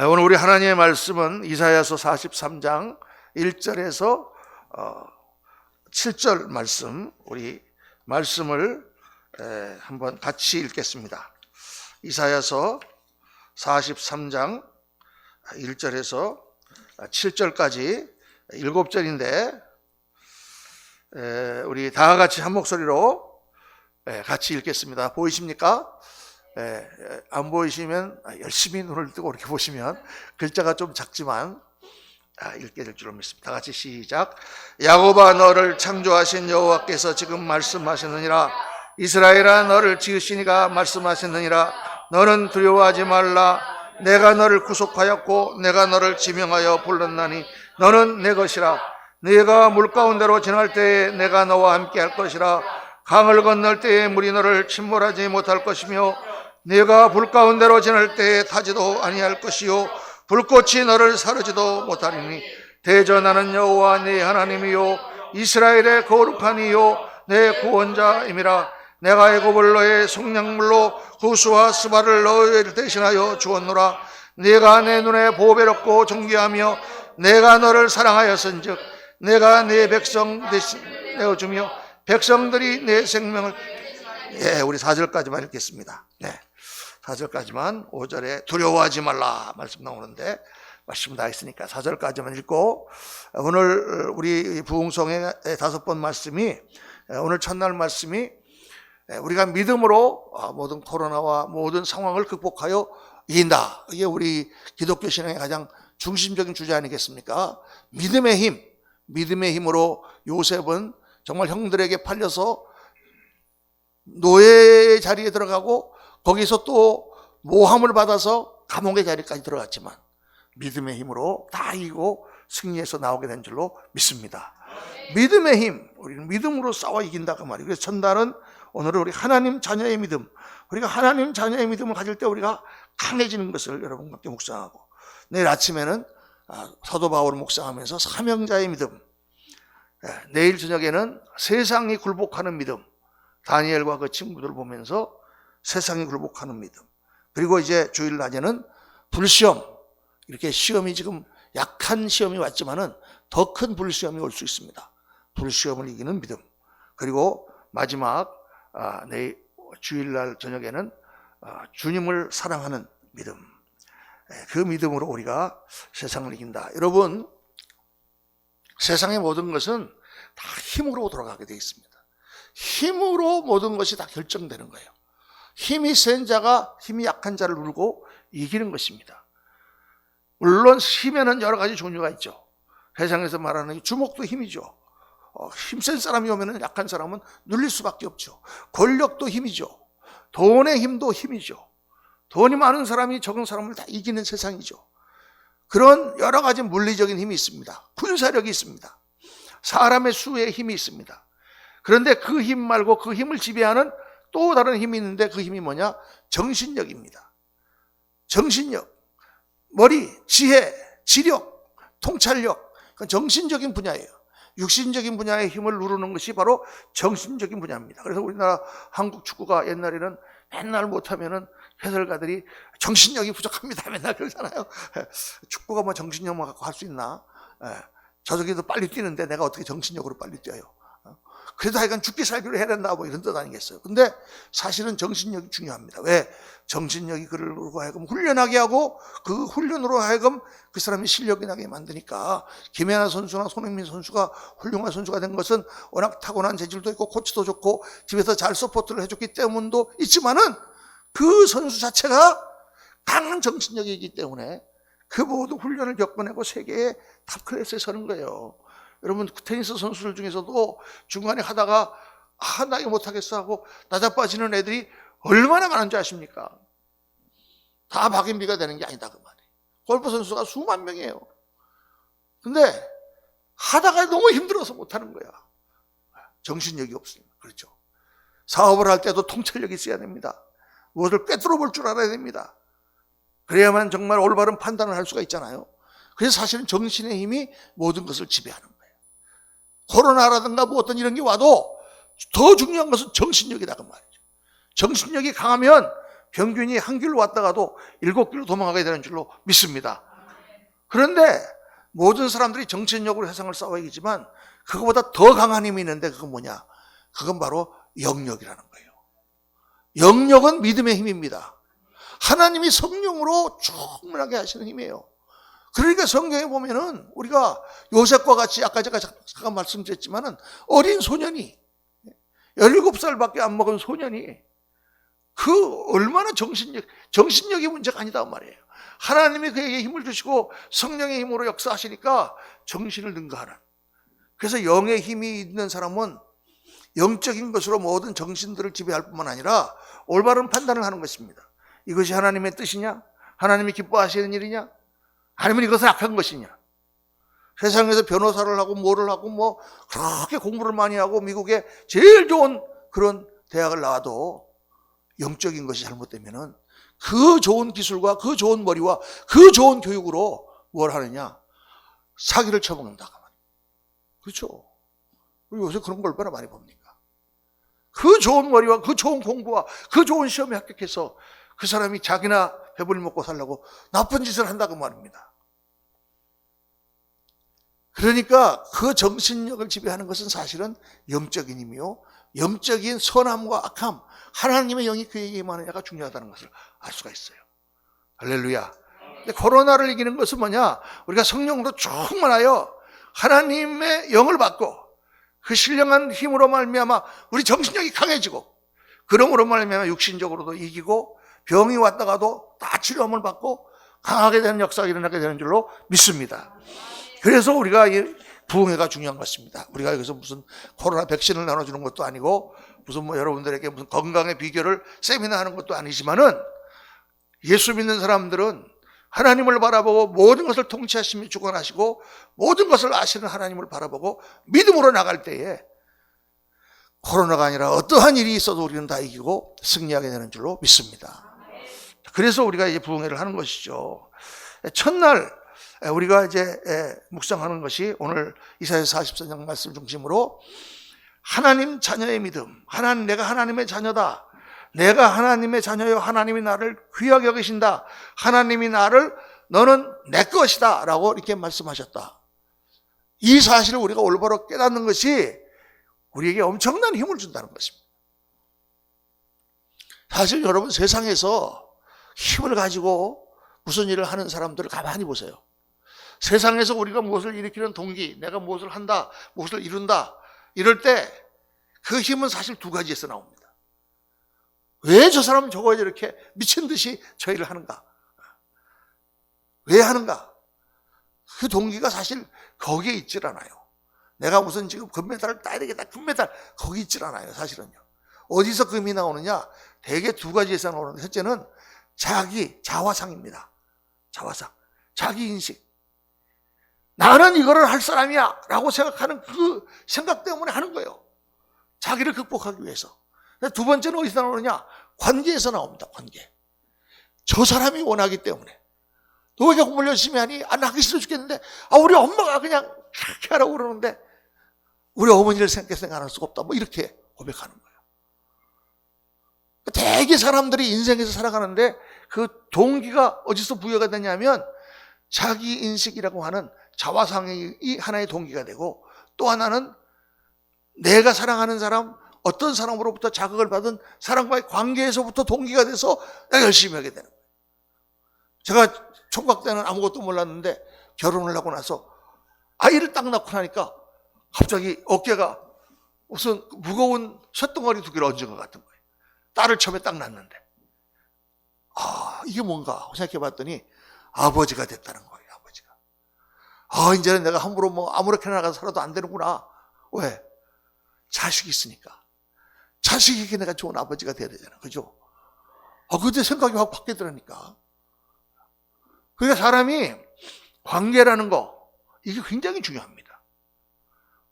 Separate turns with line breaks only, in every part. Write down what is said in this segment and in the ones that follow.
오늘 우리 하나님의 말씀은 이사야서 43장 1절에서 7절 말씀, 우리 말씀을 한번 같이 읽겠습니다. 이사야서 43장 1절에서 7절까지 7절인데 우리 다 같이 한 목소리로 같이 읽겠습니다. 보이십니까? 안 보이시면 열심히 눈을 뜨고 이렇게 보시면 글자가 좀 작지만 읽게 될 줄로 믿습니다. 다 같이 시작. 야곱아, 너를 창조하신 여호와께서 지금 말씀하셨느니라. 이스라엘아, 너를 지으신 이가 말씀하셨느니라. 너는 두려워하지 말라. 내가 너를 구속하였고 내가 너를 지명하여 불렀나니 너는 내 것이라. 네가 물 가운데로 지날 때에 내가 너와 함께 할 것이라. 강을 건널 때에 물이 너를 침몰하지 못할 것이며 네가 불 가운데로 지날 때에 타지도 아니할 것이요 불꽃이 너를 사르지도 못하리니 대전하는 여호와 네 하나님이요 이스라엘의 거룩한 이요 내 구원자임이라. 내가 애굽을 너의 속량물로 구스와 스바를 너희를 대신하여 주었노라. 네가 내 눈에 보배롭고 존귀하며 내가 너를 사랑하였은즉 내가 네 백성 대신 내어주며 백성들이 내 생명을 우리 4절까지만 읽겠습니다. 4절까지만 5절에 두려워하지 말라 말씀 나오는데 말씀 다 했으니까 4절까지만 읽고 오늘 우리 부흥성의 5번 말씀이 오늘 첫날 말씀이 우리가 믿음으로 모든 코로나와 모든 상황을 극복하여 이긴다. 이게 우리 기독교 신앙의 가장 중심적인 주제 아니겠습니까? 믿음의 힘, 믿음의 힘으로 요셉은 정말 형들에게 팔려서 노예 자리에 들어가고 거기서 또 모함을 받아서 감옥의 자리까지 들어갔지만 믿음의 힘으로 다 이기고 승리해서 나오게 된 줄로 믿습니다. 믿음의 힘, 우리는 믿음으로 싸워 이긴다 그 말이에요. 그래서 첫날은 오늘은 우리 하나님 자녀의 믿음, 우리가 하나님 자녀의 믿음을 가질 때 우리가 강해지는 것을 여러분과 함께 묵상하고 내일 아침에는 사도 바울을 묵상하면서 사명자의 믿음, 내일 저녁에는 세상이 굴복하는 믿음, 다니엘과 그 친구들을 보면서 세상이 굴복하는 믿음, 그리고 이제 주일 낮에는 불시험, 이렇게 시험이 지금 약한 시험이 왔지만은 더 큰 불시험이 올 수 있습니다. 불시험을 이기는 믿음. 그리고 마지막 내일 주일날 저녁에는 주님을 사랑하는 믿음. 그 믿음으로 우리가 세상을 이긴다. 여러분, 세상의 모든 것은 다 힘으로 돌아가게 되어 있습니다. 힘으로 모든 것이 다 결정되는 거예요. 힘이 센 자가 힘이 약한 자를 누르고 이기는 것입니다. 물론 힘에는 여러 가지 종류가 있죠. 세상에서 말하는 주먹도 힘이죠. 힘센 사람이 오면 약한 사람은 눌릴 수밖에 없죠. 권력도 힘이죠. 돈의 힘도 힘이죠. 돈이 많은 사람이 적은 사람을 다 이기는 세상이죠. 그런 여러 가지 물리적인 힘이 있습니다. 군사력이 있습니다. 사람의 수의 힘이 있습니다. 그런데 그 힘 말고 그 힘을 지배하는 또 다른 힘이 있는데 그 힘이 뭐냐? 정신력입니다. 정신력, 머리, 지혜, 지력, 통찰력, 그건 정신적인 분야예요. 육신적인 분야의 힘을 누르는 것이 바로 정신적인 분야입니다. 그래서 우리나라 한국 축구가 옛날에는 맨날 못하면은 해설가들이 정신력이 부족합니다 맨날 그러잖아요. 축구가 뭐 정신력만 갖고 할 수 있나? 저쪽에도 빨리 뛰는데 내가 어떻게 정신력으로 빨리 뛰어요? 그래도 하여간 죽기 살기로 해야 된다 뭐 이런 뜻 아니겠어요. 근데 사실은 정신력이 중요합니다. 왜? 정신력이 그를 하여금 훈련하게 하고 그 훈련으로 하여금 그 사람이 실력이 나게 만드니까 김연아 선수나 손흥민 선수가 훌륭한 선수가 된 것은 워낙 타고난 재질도 있고 코치도 좋고 집에서 잘 서포트를 해줬기 때문도 있지만은 그 선수 자체가 강한 정신력이기 때문에 그 모든 훈련을 겪어내고 세계의 탑 클래스에 서는 거예요. 여러분, 테니스 선수들 중에서도 중간에 하다가 나 이거 못하겠어 하고 나자빠지는 애들이 얼마나 많은지 아십니까? 다 박인비가 되는 게 아니다 그 말이에요. 골프 선수가 수만 명이에요. 근데 하다가 너무 힘들어서 못하는 거야. 정신력이 없으니까. 그렇죠. 사업을 할 때도 통찰력이 있어야 됩니다. 무엇을 꿰뚫어 볼 줄 알아야 됩니다. 그래야만 정말 올바른 판단을 할 수가 있잖아요. 그래서 사실은 정신의 힘이 모든 것을 지배하는 거예요. 코로나라든가 뭐 어떤 이런 게 와도 더 중요한 것은 정신력이다 그 말이죠. 정신력이 강하면 병균이 한 길로 왔다가도 7길로 도망가게 되는 줄로 믿습니다. 그런데 모든 사람들이 정치력으로 세상을 싸워야겠지만 그거보다 더 강한 힘이 있는데 그건 뭐냐? 그건 바로 영력이라는 거예요. 영력은 믿음의 힘입니다. 하나님이 성령으로 충분하게 하시는 힘이에요. 그러니까 성경에 보면은 우리가 요셉과 같이 아까 제가 잠깐 말씀드렸지만은 어린 소년이 17살밖에 안 먹은 소년이 그 얼마나 정신력이 문제가 아니다 말이에요. 하나님이 그에게 힘을 주시고 성령의 힘으로 역사하시니까 정신을 능가하는. 그래서 영의 힘이 있는 사람은 영적인 것으로 모든 정신들을 지배할 뿐만 아니라 올바른 판단을 하는 것입니다. 이것이 하나님의 뜻이냐? 하나님이 기뻐하시는 일이냐? 아니면 이것은 악한 것이냐? 세상에서 변호사를 하고 뭐를 하고 뭐 그렇게 공부를 많이 하고 미국에 제일 좋은 그런 대학을 나와도 영적인 것이 잘못되면은 그 좋은 기술과 그 좋은 머리와 그 좋은 교육으로 뭘 하느냐? 사기를 쳐먹는다. 그렇죠? 요새 그런 걸 얼마나 많이 봅니까? 그 좋은 머리와 그 좋은 공부와 그 좋은 시험에 합격해서 그 사람이 자기나 배불리 먹고 살려고 나쁜 짓을 한다고 말입니다. 그러니까 그 정신력을 지배하는 것은 사실은 영적인 힘이요. 영적인 선함과 악함, 하나님의 영이 그에게 임하느냐가 중요하다는 것을 알 수가 있어요. 할렐루야. 근데 코로나를 이기는 것은 뭐냐? 우리가 성령으로 충만하여 하나님의 영을 받고 그 신령한 힘으로 말미암아 우리 정신력이 강해지고 그러므로 말미암아 육신적으로도 이기고 병이 왔다가도 다 치료함을 받고 강하게 되는 역사가 일어나게 되는 줄로 믿습니다. 그래서 우리가 이 부흥회가 중요한 것입니다. 우리가 여기서 무슨 코로나 백신을 나눠주는 것도 아니고 무슨 뭐 여러분들에게 무슨 건강의 비결을 세미나 하는 것도 아니지만은 예수 믿는 사람들은 하나님을 바라보고 모든 것을 통치하시며 주관하시고 모든 것을 아시는 하나님을 바라보고 믿음으로 나갈 때에 코로나가 아니라 어떠한 일이 있어도 우리는 다 이기고 승리하게 되는 줄로 믿습니다. 그래서 우리가 이제 부흥회를 하는 것이죠. 첫날 우리가 이제 묵상하는 것이 오늘 이사야서 44장 말씀 중심으로 하나님 자녀의 믿음, 내가 하나님의 자녀다. 내가 하나님의 자녀요, 하나님이 나를 귀하게 여기신다. 하나님이 나를 너는 내 것이다 라고 이렇게 말씀하셨다. 이 사실을 우리가 올바로 깨닫는 것이 우리에게 엄청난 힘을 준다는 것입니다. 사실 여러분 세상에서 힘을 가지고 무슨 일을 하는 사람들을 가만히 보세요. 세상에서 우리가 무엇을 일으키는 동기, 내가 무엇을 한다, 무엇을 이룬다 이럴 때 그 힘은 사실 두 가지에서 나옵니다. 왜 저 사람은 저거에 이렇게 미친 듯이 저 일을 하는가? 왜 하는가? 그 동기가 사실 거기에 있질 않아요. 내가 무슨 지금 금메달을 따야 되겠다, 금메달 거기 있질 않아요. 사실은요. 어디서 금이 나오느냐? 대개 두 가지에서 나오는데 첫째는 자화상입니다. 자화상, 자기 인식. 나는 이거를 할 사람이야 라고 생각하는 그 생각 때문에 하는 거예요. 자기를 극복하기 위해서. 두 번째는 어디서 나오느냐? 관계에서 나옵니다. 관계. 저 사람이 원하기 때문에. 너 왜 공부를 열심히 하니? 안 하기 싫어 죽겠는데 우리 엄마가 그냥 그렇게 하라고 그러는데 우리 어머니를 생각해서 안 할 수가 없다. 뭐 이렇게 고백하는 거예요. 대개 사람들이 인생에서 살아가는데 그 동기가 어디서 부여가 되냐면 자기 인식이라고 하는 자화상이 하나의 동기가 되고 또 하나는 내가 사랑하는 사람, 어떤 사람으로부터 자극을 받은 사람과의 관계에서부터 동기가 돼서 내가 열심히 하게 되는 거예요. 제가 총각 때는 아무것도 몰랐는데 결혼을 하고 나서 아이를 딱 낳고 나니까 갑자기 어깨가 무슨 무거운 쇳덩어리 두 개를 얹은 것 같은 거예요. 딸을 처음에 딱 낳는데 이게 뭔가 생각해 봤더니 아버지가 됐다는 거예요. 아버지가. 이제는 내가 함부로 뭐 아무렇게나 나가서 살아도 안 되는구나. 왜? 자식이 있으니까. 자식에게 내가 좋은 아버지가 돼야 되잖아. 그죠? 그때 생각이 확 바뀌더라니까. 그러니까 사람이 관계라는 거, 이게 굉장히 중요합니다.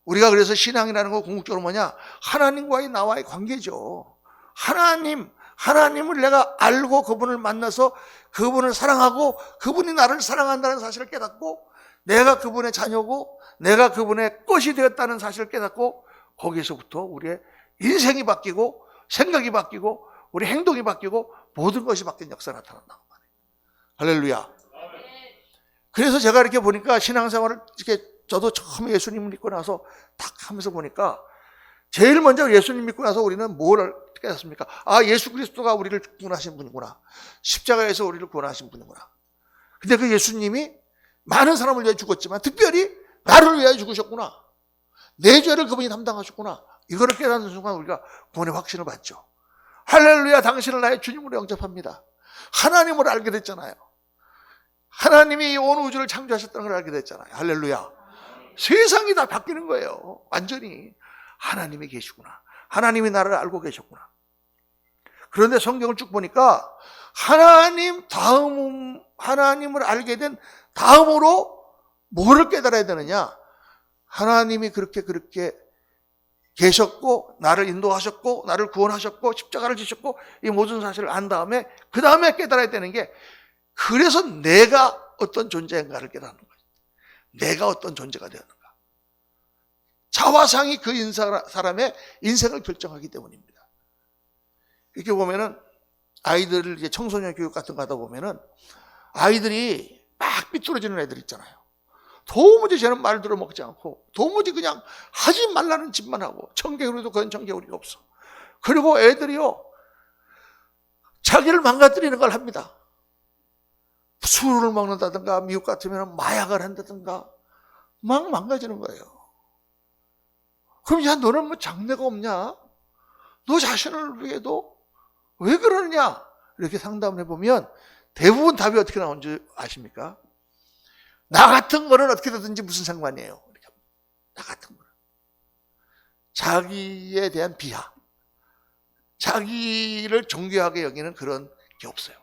우리가 그래서 신앙이라는 거 궁극적으로 뭐냐? 하나님과의 나와의 관계죠. 하나님을 내가 알고 그분을 만나서 그분을 사랑하고 그분이 나를 사랑한다는 사실을 깨닫고 내가 그분의 자녀고 내가 그분의 것이 되었다는 사실을 깨닫고 거기에서부터 우리의 인생이 바뀌고 생각이 바뀌고 우리 행동이 바뀌고 모든 것이 바뀐 역사가 나타난다고 말이에요. 할렐루야. 그래서 제가 이렇게 보니까 신앙생활을 이렇게 저도 처음에 예수님을 믿고 나서 탁 하면서 보니까 제일 먼저 예수님 믿고 나서 우리는 뭘 깨닫습니까? 아, 예수 그리스도가 우리를 구원하신 분이구나. 십자가에서 우리를 구원하신 분이구나. 근데 그 예수님이 많은 사람을 위해 죽었지만 특별히 나를 위하여 죽으셨구나. 내 죄를 그분이 담당하셨구나. 이거를 깨닫는 순간 우리가 구원의 확신을 받죠. 할렐루야, 당신을 나의 주님으로 영접합니다. 하나님을 알게 됐잖아요. 하나님이 이 온 우주를 창조하셨다는 걸 알게 됐잖아요. 할렐루야. 세상이 다 바뀌는 거예요. 완전히. 하나님이 계시구나. 하나님이 나를 알고 계셨구나. 그런데 성경을 쭉 보니까 하나님을 알게 된 다음으로 뭐를 깨달아야 되느냐? 하나님이 그렇게 계셨고 나를 인도하셨고 나를 구원하셨고 십자가를 지셨고 이 모든 사실을 안 다음에 그 다음에 깨달아야 되는 게, 그래서 내가 어떤 존재인가를 깨닫는 거예요. 내가 어떤 존재가 되었는가. 자화상이 그 사람의 인생을 결정하기 때문입니다. 이렇게 보면은 아이들 이제 청소년 교육 같은 거 하다 보면은 아이들이 막 삐뚤어지는 애들 있잖아요. 도무지 쟤는 말 들어먹지 않고 도무지 그냥 하지 말라는 짓만 하고 청개구리도 그건 청개구리가 없어. 그리고 애들이요 자기를 망가뜨리는 걸 합니다. 술을 먹는다든가 미국 같으면 마약을 한다든가 막 망가지는 거예요. 그럼 야, 너는 뭐 장래가 없냐? 너 자신을 위해도 왜 그러느냐? 이렇게 상담을 해보면 대부분 답이 어떻게 나오는지 아십니까? 나 같은 거는 어떻게 되든지 무슨 상관이에요. 나 같은 거는. 자기에 대한 비하, 자기를 존귀하게 여기는 그런 게 없어요.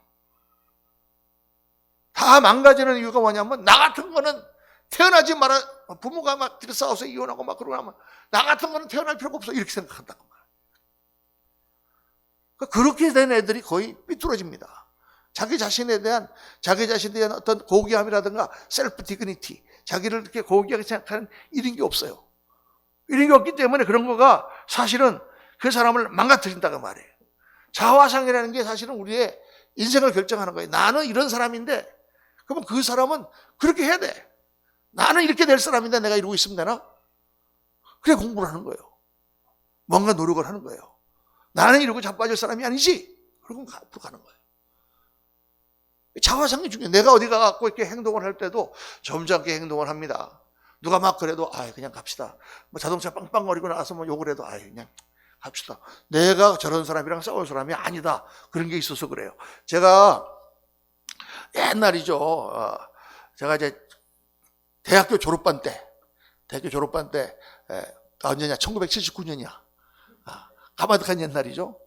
다 망가지는 이유가 뭐냐면 나 같은 거는 태어나지 마라. 부모가 막 싸워서 이혼하고 막 그러고 나면 나 같은 거는 태어날 필요가 없어. 이렇게 생각한다고 말이에요. 그렇게 된 애들이 거의 삐뚤어집니다. 자기 자신에 대한 어떤 고귀함이라든가 셀프 디그니티, 자기를 이렇게 고귀하게 생각하는 이런 게 없어요. 이런 게 없기 때문에 그런 거가 사실은 그 사람을 망가뜨린다고 말이에요. 자화상이라는 게 사실은 우리의 인생을 결정하는 거예요. 나는 이런 사람인데 그러면 그 사람은 그렇게 해야 돼. 나는 이렇게 될 사람인데 내가 이러고 있으면 되나? 그래 공부를 하는 거예요. 뭔가 노력을 하는 거예요. 나는 이러고 자빠질 사람이 아니지. 그러고 앞으로 가는 거예요. 자화상이 중요해요. 내가 어디 가갖고 이렇게 행동을 할 때도 점잖게 행동을 합니다. 누가 막 그래도 그냥 갑시다. 뭐 자동차 빵빵거리고 나서 뭐 욕을 해도 그냥 갑시다. 내가 저런 사람이랑 싸울 사람이 아니다. 그런 게 있어서 그래요. 제가 옛날이죠. 제가 이제 대학교 졸업반 때 언제냐? 1979년이야. 가마득한 옛날이죠.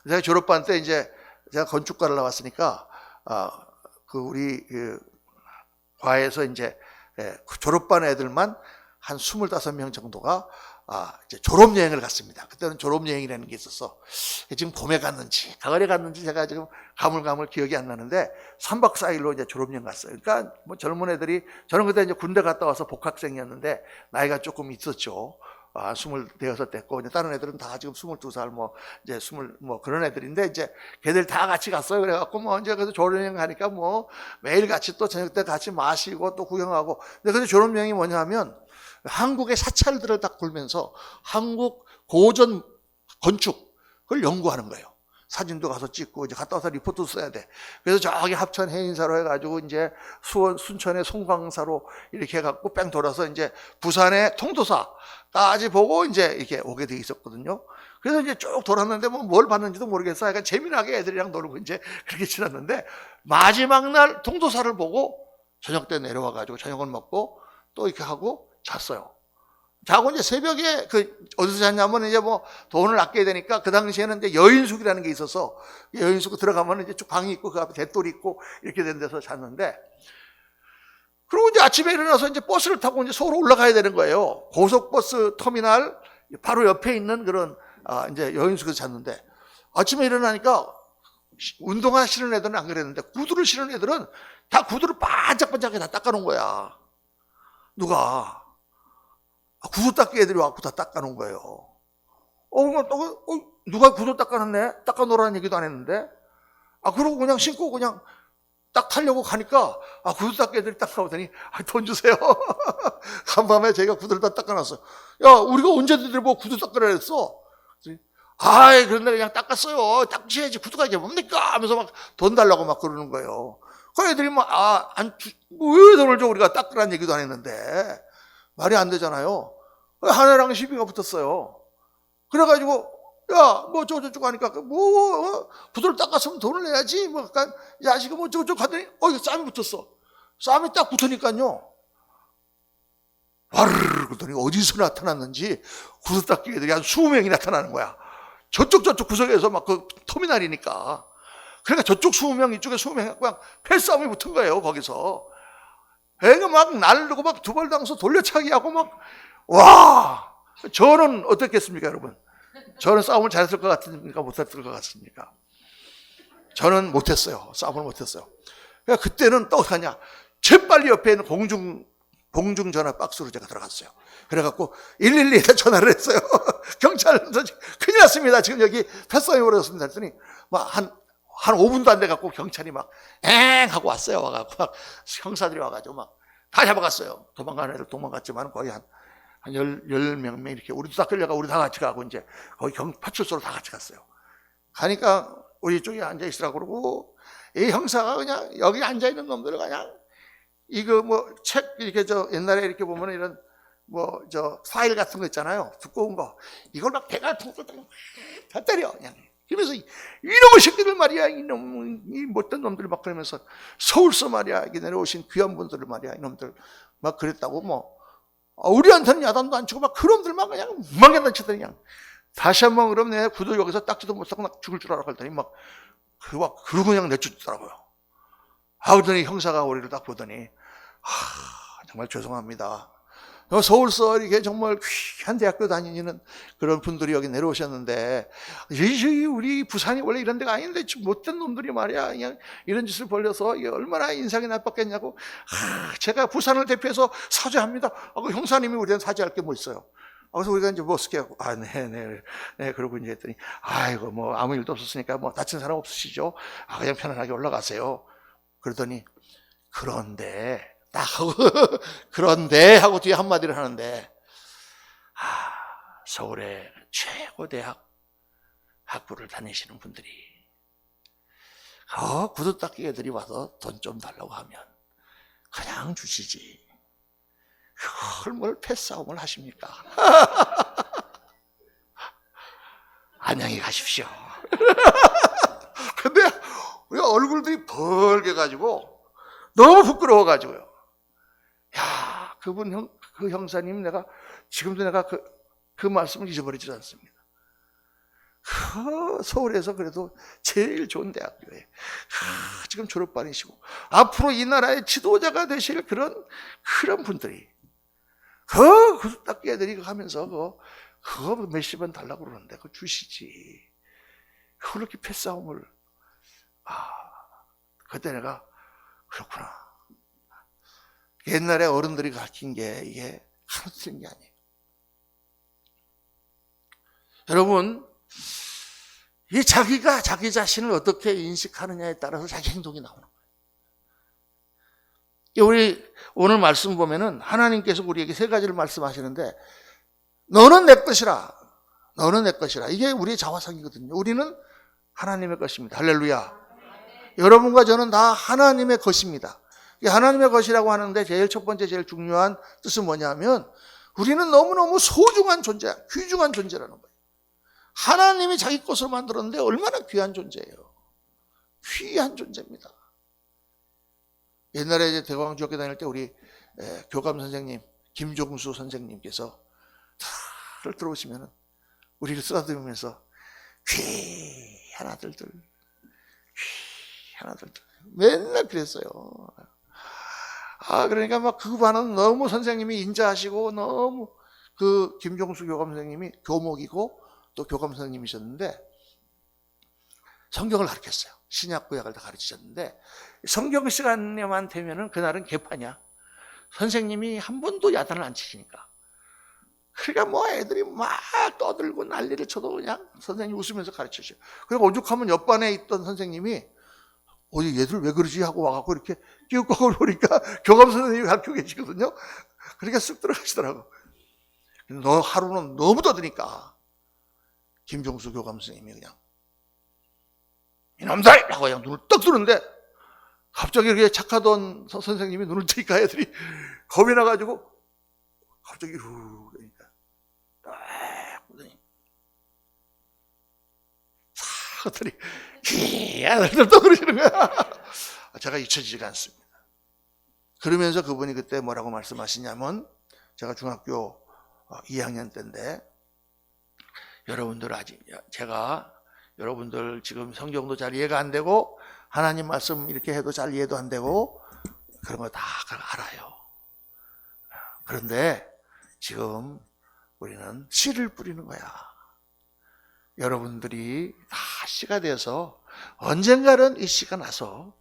제가 졸업반 때 이제 제가 건축과를 나왔으니까 우리 과에서 이제 졸업반 애들만 한 25명 정도가 이제 졸업여행을 갔습니다. 그때는 졸업여행이라는 게 있었어. 지금 봄에 갔는지 가을에 갔는지 제가 지금 가물가물 기억이 안 나는데 3박 4일로 이제 졸업여행 갔어요. 그러니까 뭐 젊은 애들이, 저는 그때 이제 군대 갔다 와서 복학생이었는데 나이가 조금 있었죠. 26 됐고, 이제 다른 애들은 다 지금 22살, 이제 20, 그런 애들인데, 이제 걔들 다 같이 갔어요. 그래갖고, 이제 그래서 졸업여행 가니까 매일 같이 또 저녁 때 같이 마시고 또 구경하고. 근데 그 졸업여행이 뭐냐 하면, 한국의 사찰들을 딱 돌면서 한국 고전 건축을 연구하는 거예요. 사진도 가서 찍고, 이제 갔다 와서 리포트도 써야 돼. 그래서 저기 합천 해인사로 해가지고, 이제 순천의 송광사로 이렇게 해갖고 뺑 돌아서 이제 부산의 통도사까지 보고 이제 이렇게 오게 돼 있었거든요. 그래서 이제 쭉 돌았는데 뭘 봤는지도 모르겠어요. 약간 재미나게 애들이랑 놀고 이제 그렇게 지났는데, 마지막 날 통도사를 보고 저녁 때 내려와가지고 저녁을 먹고 또 이렇게 하고 잤어요. 자고 이제 새벽에 어디서 잤냐면 이제 돈을 아껴야 되니까 그 당시에는 이제 여인숙이라는 게 있어서 여인숙 들어가면 이제 쭉 방이 있고 그 앞에 대돌이 있고 이렇게 된 데서 잤는데, 그리고 이제 아침에 일어나서 이제 버스를 타고 이제 서울 올라가야 되는 거예요. 고속버스 터미널 바로 옆에 있는 그런 이제 여인숙에서 잤는데, 아침에 일어나니까 운동화 신은 애들은 안 그랬는데 구두를 신은 애들은 다 구두를 반짝반짝하게 다 닦아놓은 거야. 누가 구두 닦기 애들이 와서 다 닦아놓은 거예요. 누가 구두 닦아놨네? 닦아놓으라는 얘기도 안 했는데, 그러고 그냥 신고 그냥 딱 타려고 가니까, 구두 닦기 애들이 딱 나오더니, 돈 주세요. 간밤에 제가 구두를 다 닦아놨어요. 야, 우리가 언제 너희들 뭐 구두 닦으라 했어? 그런데 그냥 닦았어요. 닦으셔야지. 구두가 이게 뭡니까? 하면서 막 돈 달라고 막 그러는 거예요. 그 애들이 막, 왜 돈을 줘? 우리가 닦으라는 얘기도 안 했는데. 말이 안 되잖아요. 하나랑 시비가 붙었어요. 그래가지고, 야, 뭐, 저쪽 하니까, 구두를 닦았으면 돈을 내야지. 뭐, 약간, 야식은 뭐, 저쪽 하더니, 이거 싸움이 붙었어. 싸움이 딱 붙으니까요. 와르르 그러더니 어디서 나타났는지 구두 닦기 애들이 한 20명이 나타나는 거야. 저쪽 구석에서 막 그 터미널이니까. 그러니까 저쪽 20명, 이쪽에 20명, 그냥 패싸움이 붙은 거예요, 거기서. 애가 막 날르고 막 두발당서 돌려차기 하고 막, 와! 저는 어떻겠습니까, 여러분? 저는 싸움을 잘했을 것 같습니까? 못했을 것 같습니까? 저는 못했어요. 싸움을 못했어요. 그러니까 그때는 또 어떡하냐. 재빨리 옆에 있는 공중전화 박스로 제가 들어갔어요. 그래갖고 112에 전화를 했어요. 경찰한테 큰일 났습니다. 지금 여기 패싸움이 벌어졌습니다. 했더니 한 5분도 안 돼갖고 경찰이 막 하고 왔어요. 와갖고 막 형사들이 와가지고 막 다 잡아갔어요. 도망가는 애들 도망갔지만 거의 한 10명 이렇게 우리도 다 끌려가 우리 다 같이 가고 이제 거기 파출소로 다 같이 갔어요. 가니까 우리 쪽에 앉아있으라고 그러고 이 형사가 그냥 여기 앉아있는 놈들을 그냥 이거 뭐 책 이렇게 옛날에 이렇게 보면 이런 뭐 파일 같은 거 있잖아요. 두꺼운 거. 이걸 막 대가 퉁퉁퉁 다 때려. 그냥. 그러면서 이놈의 새끼들 말이야. 이 못된 놈들 막 그러면서 서울서 말이야. 이게 내려오신 귀한 분들을 말이야. 이놈들 막 그랬다고 뭐. 우리한테는 야단도 안 치고 막 그놈들 막 그냥 망연단 치더니 그냥. 다시 한번 그럼 내 구두 여기서 닦지도 못하고 막 죽을 줄 알아. 그랬더니 막 그러고 그냥 내쫓더라고요. 그러더니 형사가 우리를 딱 보더니 정말 죄송합니다. 서울서 이렇게 정말 귀한 대학교 다니는 그런 분들이 여기 내려오셨는데 우리 부산이 원래 이런 데가 아닌데 못된 놈들이 말이야 그냥 이런 짓을 벌려서 이게 얼마나 인상이 나빴겠냐고. 제가 부산을 대표해서 사죄합니다. 그 형사님이 우리한테 사죄할 게 뭐 있어요. 그래서 우리가 이제 뭐 어떻게 하고 네 그러고 이제 했더니 이거 뭐 아무 일도 없었으니까 뭐 다친 사람 없으시죠? 그냥 편안하게 올라가세요. 그러더니 그런데 딱 하고 그런데 하고 뒤에 한마디를 하는데 서울의 최고 대학 학부를 다니시는 분들이 구두 닦기 애들이 와서 돈 좀 달라고 하면 그냥 주시지 그걸 뭘 패싸움을 하십니까? 안녕히 가십시오. 근데 우리 얼굴들이 벌게 가지고 너무 부끄러워가지고요. 그 형사님 지금도 내가 그 말씀을 잊어버리지 않습니다. 서울에서 그래도 제일 좋은 대학교에 지금 졸업반이시고 앞으로 이 나라의 지도자가 되실 그런 분들이 구두 닦기 애들이 하면서 그거 몇십 원 달라고 그러는데 그거 주시지. 그렇게 패싸움을 그때 내가 그렇구나. 옛날에 어른들이 가르친 게 이게 하루 틀린 게 아니에요. 여러분, 이 자기가 자기 자신을 어떻게 인식하느냐에 따라서 자기 행동이 나오는 거예요. 우리 오늘 말씀 보면은 하나님께서 우리에게 세 가지를 말씀하시는데 너는 내 것이라. 너는 내 것이라. 이게 우리의 자화상이거든요. 우리는 하나님의 것입니다. 할렐루야. 여러분과 저는 다 하나님의 것입니다. 하나님의 것이라고 하는데 제일 첫 번째 제일 중요한 뜻은 뭐냐면 우리는 너무너무 소중한 존재, 귀중한 존재라는 거예요. 하나님이 자기 것으로 만들었는데 얼마나 귀한 존재예요. 귀한 존재입니다. 옛날에 이제 대광중학교 다닐 때 우리 교감 선생님 김종수 선생님께서 다들 들어오시면 우리를 쓰다듬으면서 귀한 아들들, 귀한 아들들 맨날 그랬어요. 그러니까 막 그 반은 너무 선생님이 인자하시고 너무 그 김종수 교감 선생님이 교목이고 또 교감 선생님이셨는데 성경을 가르쳤어요. 신약 구약을 다 가르치셨는데 성경 시간에만 되면은 그날은 개판이야. 선생님이 한 번도 야단을 안 치시니까. 그러니까 뭐 애들이 막 떠들고 난리를 쳐도 그냥 선생님이 웃으면서 가르치셔요. 그리고 오죽하면 옆반에 있던 선생님이 얘들 왜 그러지 하고 와갖고 이렇게 끼우고 보니까 교감 선생님이 가르치고 계시거든요. 그러니까 쓱 들어가시더라고. 너 하루는 너무 더드니까 김종수 교감 선생님이 그냥 이놈들! 하고 그냥 눈을 떡 뜨는데 갑자기 이렇게 착하던 선생님이 눈을 뜨니까 애들이 겁이 나가지고 갑자기 후 그러니까 딱 보더니 싹 하더니 기야들 또 그러시는 거야. 제가 잊혀지지가 않습니다. 그러면서 그분이 그때 뭐라고 말씀하시냐면 제가 중학교 2학년 때인데 여러분들 제가 여러분들 지금 성경도 잘 이해가 안 되고 하나님 말씀 이렇게 해도 잘 이해도 안 되고 그런 거 다 알아요. 그런데 지금 우리는 씨를 뿌리는 거야. 여러분들이 다 씨가 돼서 언젠가는 이 씨가 나서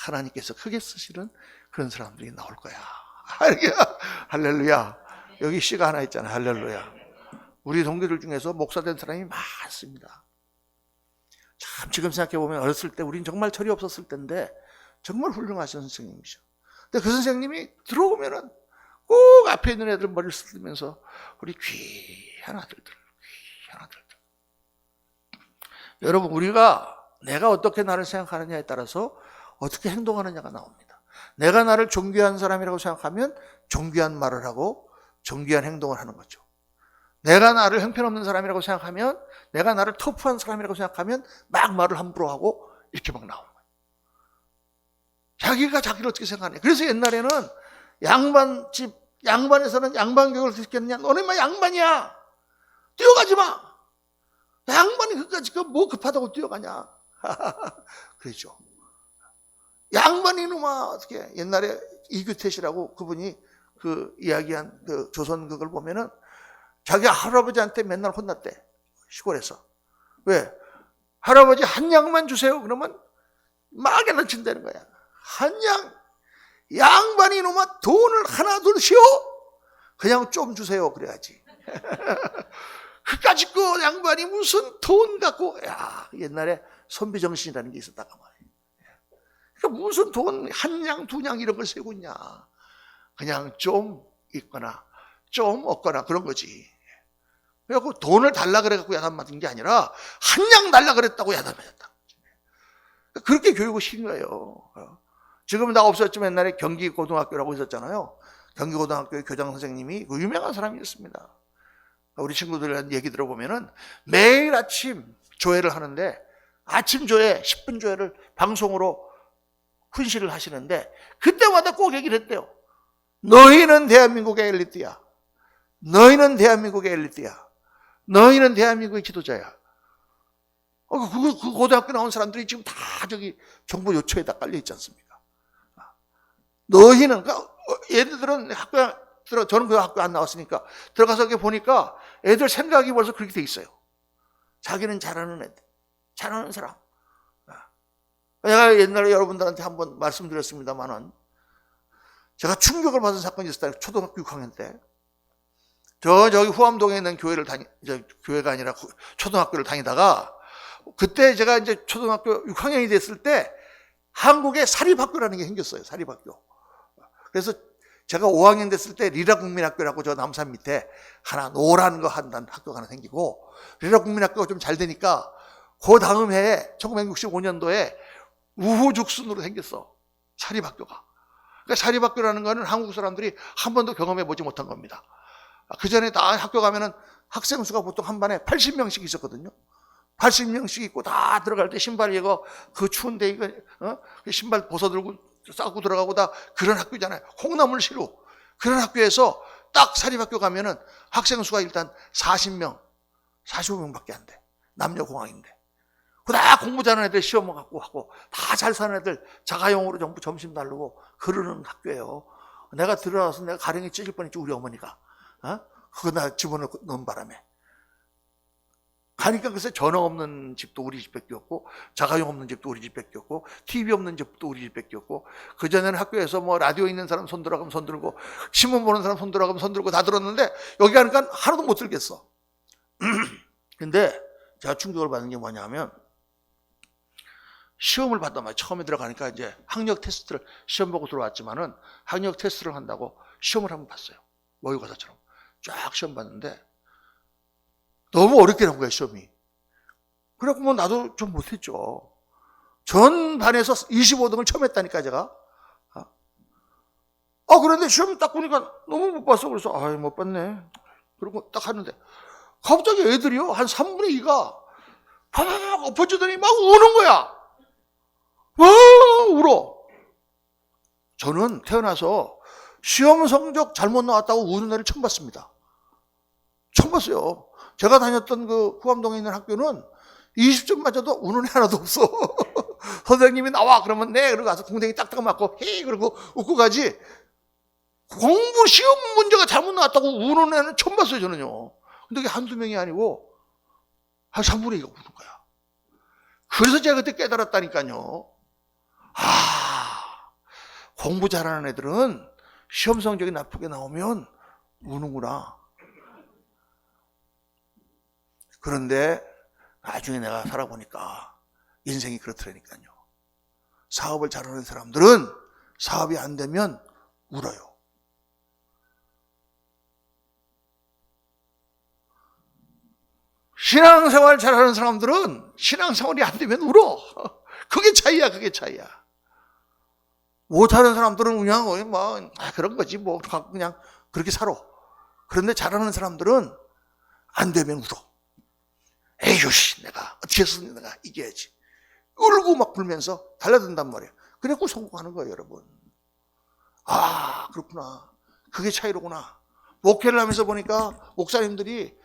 하나님께서 크게 쓰시는 그런 사람들이 나올 거야. 할렐루야. 여기 씨가 하나 있잖아. 할렐루야. 우리 동기들 중에서 목사 된 사람이 많습니다. 참 지금 생각해보면 어렸을 때 우린 정말 철이 없었을 텐데 정말 훌륭하신 선생님이죠. 근데 그 선생님이 들어오면은 꼭 앞에 있는 애들 머리를 쓰면서 우리 귀한 아들들, 귀한 아들들. 여러분 우리가 내가 어떻게 나를 생각하느냐에 따라서 어떻게 행동하느냐가 나옵니다. 내가 나를 존귀한 사람이라고 생각하면 존귀한 말을 하고 존귀한 행동을 하는 거죠. 내가 나를 형편없는 사람이라고 생각하면 내가 나를 터프한 사람이라고 생각하면 막 말을 함부로 하고 이렇게 막 나오는 거예요. 자기가 자기를 어떻게 생각하냐. 그래서 옛날에는 양반에서는 양반교육을 시켰느냐. 너네 막 양반이야. 뛰어가지 마. 양반이 그까지 뭐 급하다고 뛰어가냐. 그랬죠. 양반이 놈아 어떻게 옛날에 이규태시라고 그분이 그 이야기한 그 조선 그걸 보면은 자기 할아버지한테 맨날 혼났대. 시골에서. 왜? 할아버지 한 양만 주세요. 그러면 막 연락친다는 거야. 한 양. 양반이 놈아 돈을 하나 둘 쉬어? 그냥 좀 주세요. 그래야지. 그까짓 거 양반이 무슨 돈 갖고, 야, 옛날에 선비정신이라는 게 있었다가 말이야. 그러니까 무슨 돈 한 양, 두 양 이런 걸 세고 있냐. 그냥 좀 있거나 좀 없거나 그런 거지. 그래갖고 돈을 달라 그래갖고 야단 맞은 게 아니라 한 양 달라 그랬다고 야단 맞았다. 그렇게 교육을 시킨 거예요. 지금 다 없었지만 옛날에 경기고등학교라고 있었잖아요. 경기고등학교의 교장 선생님이 유명한 사람이었습니다. 우리 친구들 얘기 들어보면은 매일 아침 조회를 하는데 아침 조회, 10분 조회를 방송으로 훈시를 하시는데 그때마다 꼭 얘기를 했대요. 너희는 대한민국의 엘리트야. 너희는 대한민국의 엘리트야. 너희는 대한민국의 지도자야. 그 고등학교 나온 사람들이 지금 다 저기 정부 요초에다 깔려 있지 않습니까? 너희는, 얘들은 저는 그 학교 안 나왔으니까 들어가서 보니까 애들 생각이 벌써 그렇게 돼 있어요. 자기는 잘하는 애들, 잘하는 사람. 내가 옛날에 여러분들한테 한번 말씀드렸습니다만은 제가 충격을 받은 사건이 있었다. 초등학교 6학년 때. 저기 후암동에 있는 교회가 아니라 초등학교를 다니다가 그때 제가 이제 초등학교 6학년이 됐을 때 한국에 사립학교라는 게 생겼어요. 사립학교. 그래서 제가 5학년 됐을 때 리라국민학교라고 저 남산 밑에 하나 노란 거 한다는 학교가 하나 생기고 리라국민학교가 좀 잘 되니까 그 다음 해에 1965년도에 우후죽순으로 생겼어. 사립학교가. 그러니까 사립학교라는 거는 한국 사람들이 한 번도 경험해 보지 못한 겁니다. 그 전에 다 학교 가면은 학생 수가 보통 한 반에 80명씩 있었거든요. 80명씩 있고 다 들어갈 때 신발 이거 그 추운데 이거 신발 벗어들고 싸고 들어가고 다 그런 학교잖아요. 콩나물 시루 그런 학교에서 딱 사립학교 가면은 학생 수가 일단 40명, 45명밖에 안 돼. 남녀 공학인데. 다 공부 잘하는 애들 시험을 갖고 하고 다 잘 사는 애들 자가용으로 전부 점심 달라고 그러는 학교예요. 내가 들어가서 내가 가랭이 찢을 뻔했지 우리 어머니가. 그거 나 집어넣은 바람에. 가니까 글쎄 전화 없는 집도 우리 집밖에 없고 자가용 없는 집도 우리 집밖에 없고 TV 없는 집도 우리 집밖에 없고 그전에는 학교에서 뭐 라디오 있는 사람 손 들어가면 손 들고 신문 보는 사람 손 들어가면 손 들고 다 들었는데 여기 가니까 하나도 못 들겠어. 근데 제가 충격을 받은 게 뭐냐면 시험을 받단 말이에요. 처음에 들어가니까 이제 학력 테스트를 시험 보고 들어왔지만은 학력 테스트를 한다고 시험을 한번 봤어요. 모의고사처럼 쫙 시험 봤는데 너무 어렵게 나온 거예요, 시험이. 그래갖고 뭐 나도 좀 못했죠. 전 반에서 25등을 처음 했다니까, 제가. 그런데 시험 딱 보니까 너무 못 봤어. 그래서, 못 봤네. 그리고 딱 하는데, 갑자기 애들이요, 한 3분의 2가 팍 엎어지더니 막 우는 거야. 와, 울어. 저는 태어나서 시험 성적 잘못 나왔다고 우는 애를 처음 봤습니다. 처음 봤어요. 제가 다녔던 그 후암동에 있는 학교는 20점 맞아도 우는 애 하나도 없어. 선생님이 나와 그러면 네 그러고 가서 궁뎅이 딱딱 맞고 헤이 그러고 웃고 가지. 공부 시험 문제가 잘못 나왔다고 우는 애는 처음 봤어요, 저는요. 근데 그게 한두 명이 아니고 한 3분의 2가 우는 거야. 그래서 제가 그때 깨달았다니까요. 공부 잘하는 애들은 시험 성적이 나쁘게 나오면 우는구나. 그런데 나중에 내가 살아보니까 인생이 그렇더라니까요. 사업을 잘하는 사람들은 사업이 안 되면 울어요. 신앙생활 잘하는 사람들은 신앙생활이 안 되면 울어. 그게 차이야, 그게 차이야. 못하는 사람들은 그냥 그런 거지 뭐 그냥 그렇게 살아. 그런데 잘하는 사람들은 안 되면 울어. 에휴, 내가 어떻게 해서 내가 이겨야지. 울고 막 불면서 달려든단 말이에요. 그래갖고 성공하는 거예요, 여러분. 그렇구나. 그게 차이로구나. 목회를 하면서 보니까 목사님들이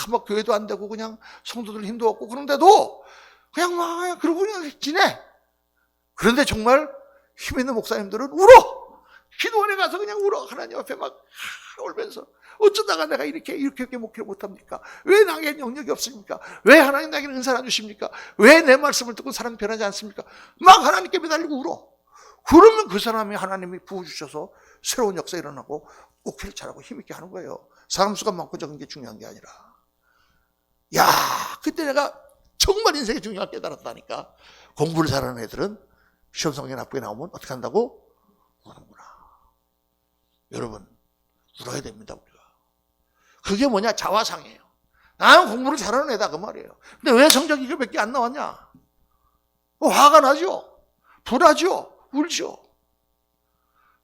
막 교회도 안 되고 그냥 성도들 힘도 없고 그런데도 그냥 막 그러고 그냥 지내. 그런데 정말 힘 있는 목사님들은 울어. 기도원에 가서 그냥 울어. 하나님 앞에 막 울면서 어쩌다가 내가 이렇게 목회를 못합니까? 왜 나에게 영역이 없습니까? 왜 하나님 나에게 은사를 안 주십니까? 왜 내 말씀을 듣고 사람이 변하지 않습니까? 막 하나님께 매달리고 울어. 그러면 그 사람이 하나님이 부어주셔서 새로운 역사 일어나고 목회를 잘하고 힘있게 하는 거예요. 사람 수가 많고 적은 게 중요한 게 아니라. 그때 내가 정말 인생이 중요하게 깨달았다니까. 공부를 잘하는 애들은 시험 성적이 나쁘게 나오면 어떻게 한다고? 우는구나. 여러분, 울어야 됩니다, 우리가. 그게 뭐냐? 자화상이에요. 나는 공부를 잘하는 애다, 그 말이에요. 근데 왜 성적이 이거밖에 안 나왔냐? 화가 나죠? 불하죠? 울죠?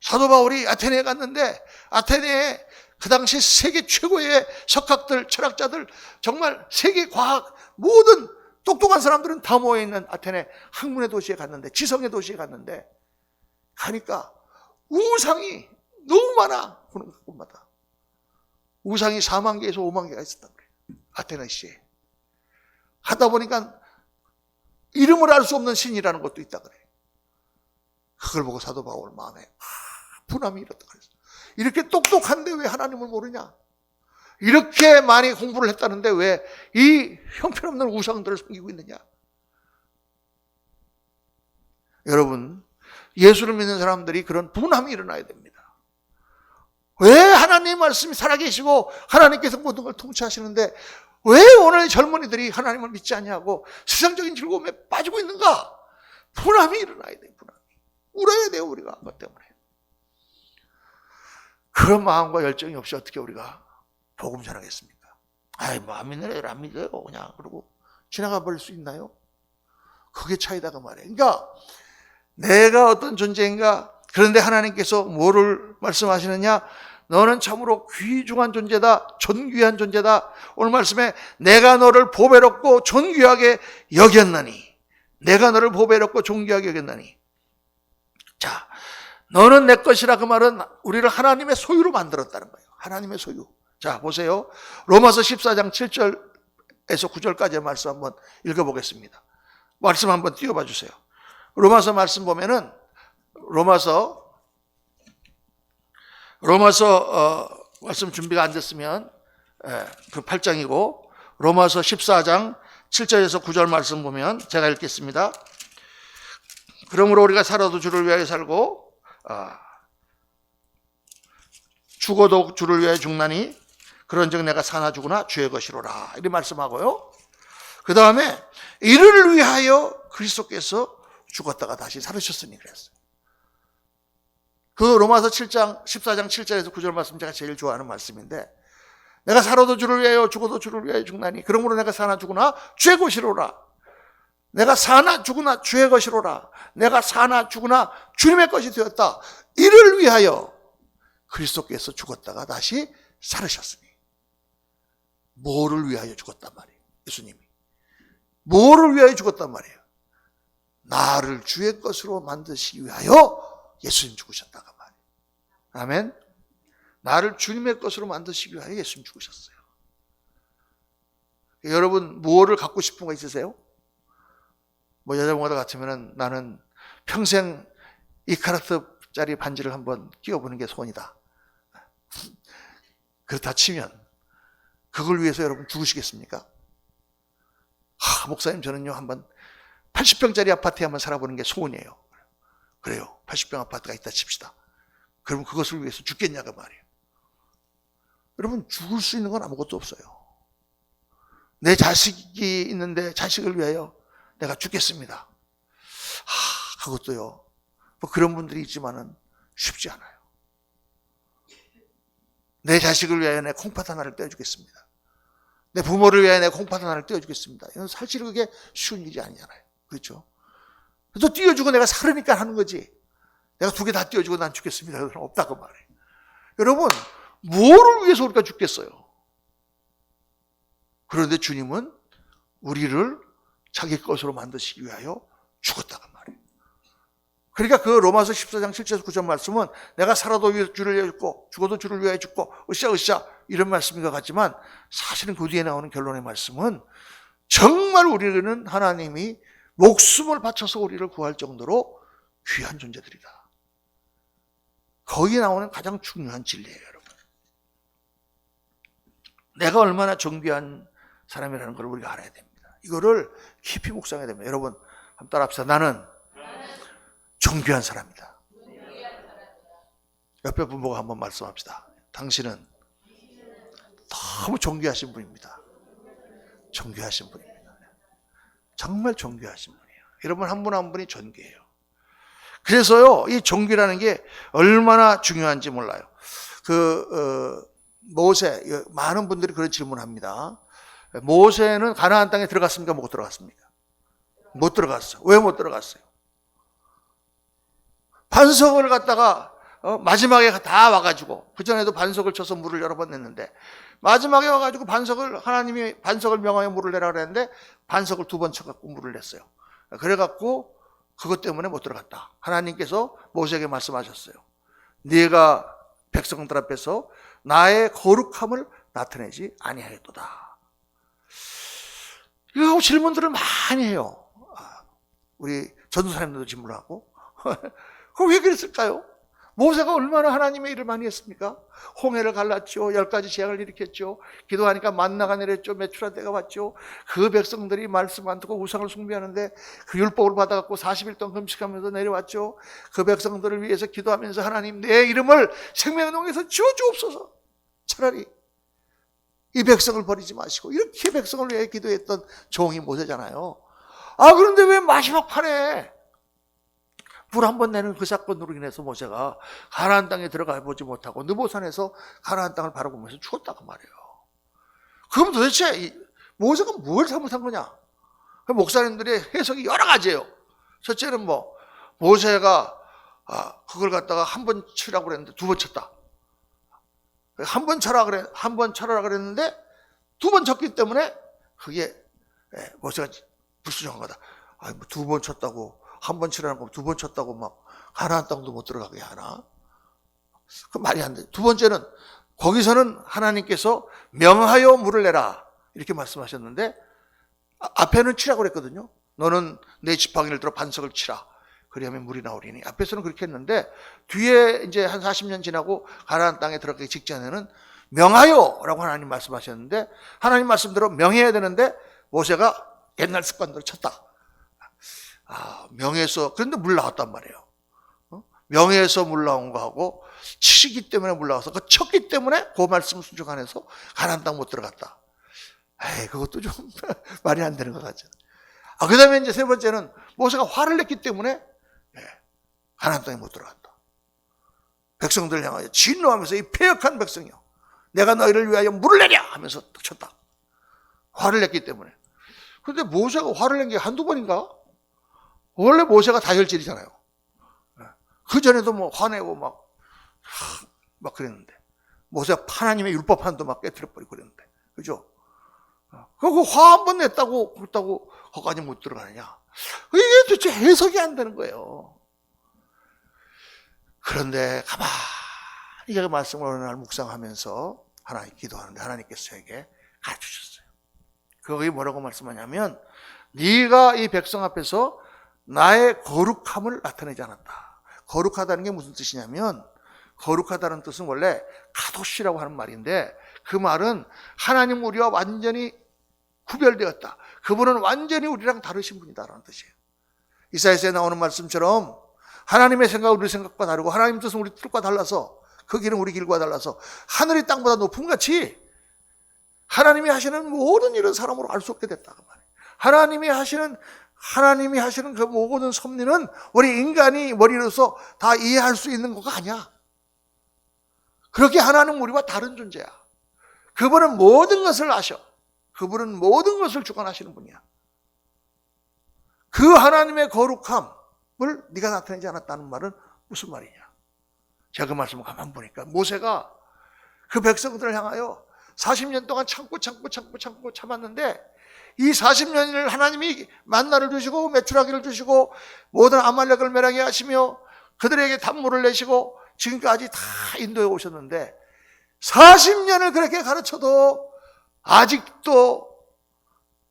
사도 바울이 아테네에 갔는데, 아테네에 그 당시 세계 최고의 석학들, 철학자들, 정말 세계 과학, 모든 똑똑한 사람들은 다 모여있는 아테네 학문의 도시에 갔는데, 지성의 도시에 갔는데, 가니까 우상이 너무 많아. 그런 곳마다. 우상이 4만 개에서 5만 개가 있었단 말이에요. 아테네시에. 하다 보니까 이름을 알 수 없는 신이라는 것도 있다 그래. 그걸 보고 사도 바울 마음에 분함이 일었다 그랬어. 이렇게 똑똑한데 왜 하나님을 모르냐? 이렇게 많이 공부를 했다는데 왜 이 형편없는 우상들을 섬기고 있느냐? 여러분, 예수를 믿는 사람들이 그런 분함이 일어나야 됩니다. 왜 하나님 말씀이 살아계시고 하나님께서 모든 걸 통치하시는데 왜 오늘 젊은이들이 하나님을 믿지 않냐고 세상적인 즐거움에 빠지고 있는가? 분함이 일어나야 돼요. 분함이. 울어야 돼요, 우리가. 그것 때문에. 그런 마음과 열정이 없이 어떻게 우리가 복음 전하겠습니까? 안 믿는 애들 안 믿어요. 그냥 그러고 지나가 버릴 수 있나요? 그게 차이다 그 말이에요. 그러니까 내가 어떤 존재인가? 그런데 하나님께서 뭐를 말씀하시느냐? 너는 참으로 귀중한 존재다. 존귀한 존재다. 오늘 말씀에 내가 너를 보배롭고 존귀하게 여겼나니. 내가 너를 보배롭고 존귀하게 여겼나니. 자, 너는 내 것이라 그 말은 우리를 하나님의 소유로 만들었다는 거예요. 하나님의 소유. 자, 보세요. 로마서 14장 7절에서 9절까지의 말씀 한번 읽어보겠습니다. 말씀 한번 띄워봐 주세요. 로마서 말씀 보면은 로마서 말씀 준비가 안 됐으면 그 8장이고 로마서 14장 7절에서 9절 말씀 보면 제가 읽겠습니다. 그러므로 우리가 살아도 주를 위하여 살고 죽어도 주를 위하여 죽나니 그런즉 내가 사나 죽으나 주의 것이로라. 이렇게 말씀하고요. 그 다음에 이를 위하여 그리스도께서 죽었다가 다시 살으셨으니 그랬어요. 그 로마서 7장 14장 7절에서 9절 말씀 제가 제일 좋아하는 말씀인데, 내가 살아도 주를 위하여 죽어도 주를 위하여 죽나니 그러므로 내가 사나 죽으나 주의 것이로라. 내가 사나 죽으나 주의 것이로라. 내가 사나 죽으나 주님의 것이 되었다. 이를 위하여 그리스도께서 죽었다가 다시 살으셨으니. 뭐를 위하여 죽었단 말이에요? 예수님이 뭐를 위하여 죽었단 말이에요? 나를 주의 것으로 만드시기 위하여 예수님 죽으셨다가 말이에요. 아멘. 나를 주님의 것으로 만드시기 위하여 예수님 죽으셨어요. 여러분 뭐를 갖고 싶은 거 있으세요? 뭐 여자분과 같으면 나는 평생 이카라트짜리 반지를 한번 끼워보는 게 소원이다. 그렇다 치면 그걸 위해서 여러분 죽으시겠습니까? 목사님 저는요 한번 80평짜리 아파트에 한번 살아보는 게 소원이에요. 그래요. 80평 아파트가 있다 칩시다. 그러면 그것을 위해서 죽겠냐고 말이에요. 여러분 죽을 수 있는 건 아무것도 없어요. 내 자식이 있는데 자식을 위하여 내가 죽겠습니다. 그것도요. 뭐 그런 분들이 있지만은 쉽지 않아요. 내 자식을 위하여 내 콩팥 하나를 떼어주겠습니다. 내 부모를 위하여 내 콩팥 하나를 떼어주겠습니다. 이건 사실 그게 쉬운 일이 아니잖아요. 그렇죠? 또 띄워주고 내가 살으니까 하는 거지. 내가 두 개 다 띄워주고 난 죽겠습니다. 그건 없다고 말해요. 여러분, 뭐를 위해서 우리가 죽겠어요? 그런데 주님은 우리를 자기 것으로 만드시기 위하여 죽었다고 말해요. 그러니까 그 로마서 14장 7절에서 9절 말씀은 내가 살아도 주를 위하여 죽고 죽어도 주를 위하여 죽고 으쌰으쌰 이런 말씀인 것 같지만 사실은 그 뒤에 나오는 결론의 말씀은 정말 우리는 하나님이 목숨을 바쳐서 우리를 구할 정도로 귀한 존재들이다. 거기에 나오는 가장 중요한 진리예요, 여러분. 내가 얼마나 존귀한 사람이라는 걸 우리가 알아야 됩니다. 이거를 깊이 묵상해야 됩니다. 여러분 한번 따라합시다. 나는 존귀한 사람이다. 옆에 분 보고 한번 말씀합시다. 당신은 너무 존귀하신 분입니다. 존귀하신 분입니다. 정말 존귀하신 분이에요. 여러분 한 분 한 분이 존귀해요. 그래서요 이 존귀라는 게 얼마나 중요한지 몰라요. 모세, 많은 분들이 그런 질문합니다. 모세는 가나안 땅에 들어갔습니까? 못 들어갔습니까? 못 들어갔어요. 왜 못 들어갔어요? 반석을 갖다가 마지막에 다 와가지고, 그전에도 반석을 쳐서 물을 여러 번 냈는데 마지막에 와가지고 하나님이 반석을 명하여 물을 내라 그랬는데 반석을 2번 쳐갖고 물을 냈어요. 그래갖고 그것 때문에 못 들어갔다. 하나님께서 모세에게 말씀하셨어요. 네가 백성들 앞에서 나의 거룩함을 나타내지 아니하였도다. 이거 질문들을 많이 해요. 우리 전도사님들도 질문하고. 그럼 왜 그랬을까요? 모세가 얼마나 하나님의 일을 많이 했습니까? 홍해를 갈랐죠. 10가지 재앙을 일으켰죠. 기도하니까 만나가 내렸죠. 메추라 때가 왔죠. 그 백성들이 말씀 안 듣고 우상을 숭배하는데 그 율법을 받아갖고 40일 동안 금식하면서 내려왔죠. 그 백성들을 위해서 기도하면서 하나님 내 이름을 생명농에서 지워주옵소서. 차라리 이 백성을 버리지 마시고 이렇게 백성을 위해 기도했던 종이 모세잖아요. 그런데 왜 마지막 판에 불 한 번 내는 그 사건으로 인해서 모세가 가나안 땅에 들어가 보지 못하고 느보산에서 가나안 땅을 바라보면서 죽었다고 말이에요. 그럼 도대체 모세가 뭘 잘못한 거냐? 목사님들의 해석이 여러 가지예요. 첫째는 모세가 그걸 갖다가 한 번 치라고 그랬는데 2번 쳤다. 한 번 쳐라 그랬는데 2번 쳤기 때문에 그게 모세가 불순종한 거다. 2번 쳤다고 한 번 치라는 거 2번 쳤다고 막 가나안 땅도 못 들어가게 하나? 그 말이 안 돼. 2번째는 거기서는 하나님께서 명하여 물을 내라 이렇게 말씀하셨는데 앞에는 치라고 그랬거든요. 너는 내 지팡이를 들어 반석을 치라. 그리하면 물이 나오리니. 앞에서는 그렇게 했는데 뒤에 이제 한 40년 지나고 가나안 땅에 들어가기 직전에는 명하여라고 하나님 말씀하셨는데 하나님 말씀대로 명해야 되는데 모세가 옛날 습관대로 쳤다. 명에서 그런데 물 나왔단 말이에요. 명에서 물 나온 거하고 치시기 때문에 물 나와서 그 쳤기 때문에 그 말씀 순종 안 해서 가나안 땅 못 들어갔다. 그것도 좀 말이 안 되는 것 같죠. 그 다음에 이제 세 번째는 모세가 화를 냈기 때문에 가나안 땅에 못 들어간다. 백성들을 향하여 진노하면서 이 패역한 백성이요, 내가 너희를 위하여 물을 내랴 하면서 딱 쳤다. 화를 냈기 때문에. 그런데 모세가 화를 낸 게 한두 번인가? 원래 모세가 다혈질이잖아요. 그 전에도 뭐 화내고 막 그랬는데, 모세가 하나님의 율법판도 막 깨트려버리고 그랬는데, 그죠? 그 화 한 번 냈다고 그렇다고 거기까지 못 들어가느냐? 이게 도대체 해석이 안 되는 거예요. 그런데 가만히 제가 말씀을 어느 날 묵상하면서 하나님 기도하는데 하나님께서 저에게 가르쳐주셨어요. 거기 뭐라고 말씀하냐면, 네가 이 백성 앞에서 나의 거룩함을 나타내지 않았다. 거룩하다는 게 무슨 뜻이냐면, 거룩하다는 뜻은 원래 카도시라고 하는 말인데, 그 말은 하나님 우리와 완전히 구별되었다. 그분은 완전히 우리랑 다르신 분이다라는 뜻이에요. 이사야서에 나오는 말씀처럼 하나님의 생각은 우리 생각과 다르고 하나님 뜻은 우리 뜻과 달라서, 그 길은 우리 길과 달라서 하늘이 땅보다 높은 같이 하나님이 하시는 모든 일은 사람으로 알 수 없게 됐다. 그 말이에요. 하나님이 하시는 그 모든 섭리는 우리 인간이 머리로서 다 이해할 수 있는 거가 아니야. 그렇게 하나님은 우리와 다른 존재야. 그분은 모든 것을 아셔. 그분은 모든 것을 주관하시는 분이야. 그 하나님의 거룩함을 네가 나타내지 않았다는 말은 무슨 말이냐? 제가 그 말씀을 가만 보니까, 모세가 그 백성들을 향하여 40년 동안 참고 참았는데, 이 40년을 하나님이 만나를 주시고 메추라기를 주시고 모든 아말렉을 멸하게 하시며 그들에게 단물을 내시고 지금까지 다 인도해 오셨는데, 40년을 그렇게 가르쳐도 아직도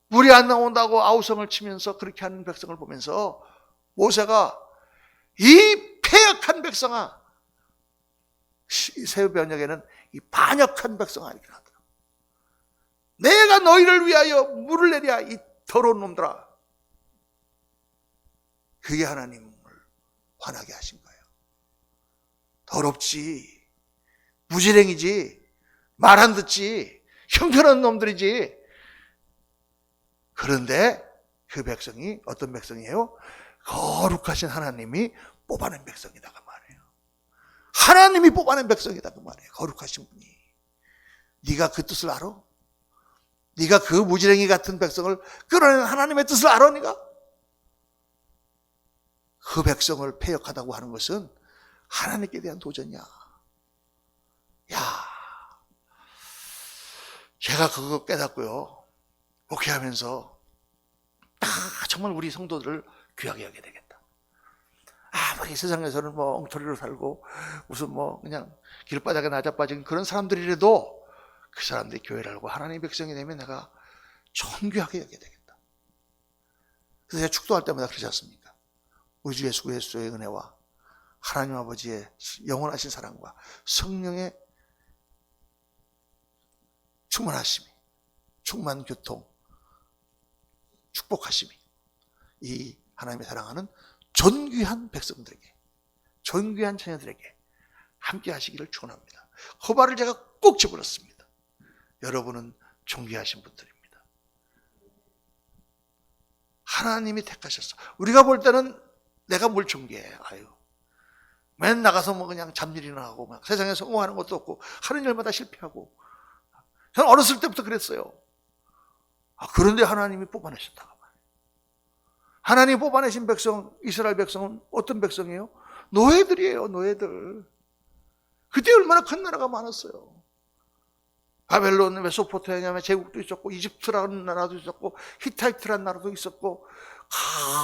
물이 안 나온다고 아우성을 치면서 그렇게 하는 백성을 보면서 모세가 이 패역한 백성아, 새 번역에는 이 반역한 백성아 이렇게 하더라. 내가 너희를 위하여 물을 내랴 이 더러운 놈들아. 그게 하나님을 화나게 하신 거예요. 더럽지, 무지랭이지, 말 안 듣지, 형편없는 놈들이지. 그런데 그 백성이 어떤 백성이에요? 거룩하신 하나님이 뽑아낸 백성이다 그 말이에요. 하나님이 뽑아낸 백성이다 그 말이에요. 거룩하신 분이. 네가 그 뜻을 알아? 네가 그 무지랭이 같은 백성을 끌어낸 하나님의 뜻을 알아? 네가? 그 백성을 패역하다고 하는 것은 하나님께 대한 도전이야. 야, 제가 그거 깨닫고요, 목회하면서 정말 우리 성도들을 귀하게 여겨야 되겠다. 아무리 세상에서는 뭐 엉터리로 살고 무슨 뭐 그냥 길바닥에 나자빠진 그런 사람들이라도 그 사람들이 교회를 하고 하나님의 백성이 되면 내가 존귀하게 여겨야 되겠다. 그래서 제가 축도할 때마다 그러지 않습니까? 우리 주 예수 그리스도의 은혜와 하나님 아버지의 영원하신 사랑과 성령의 충만하심이, 충만교통, 축복하심이 이 하나님의 사랑하는 존귀한 백성들에게, 존귀한 자녀들에게 함께 하시기를 축원합니다. 그 말을 제가 꼭 집어넣습니다. 여러분은 존귀하신 분들입니다. 하나님이 택하셨어. 우리가 볼 때는 내가 뭘 존귀해. 아유, 맨 나가서 뭐 그냥 잡일이나 하고 막 세상에 성공하는 것도 없고 하는 일마다 실패하고. 저는 어렸을 때부터 그랬어요. 그런데 하나님이 뽑아내셨다고 말이에요. 하나님이 뽑아내신 백성, 이스라엘 백성은 어떤 백성이에요? 노예들이에요. 노예들. 그때 얼마나 큰 나라가 많았어요. 바벨론, 메소포타미아 제국도 있었고, 이집트라는 나라도 있었고, 히타이트라는 나라도 있었고,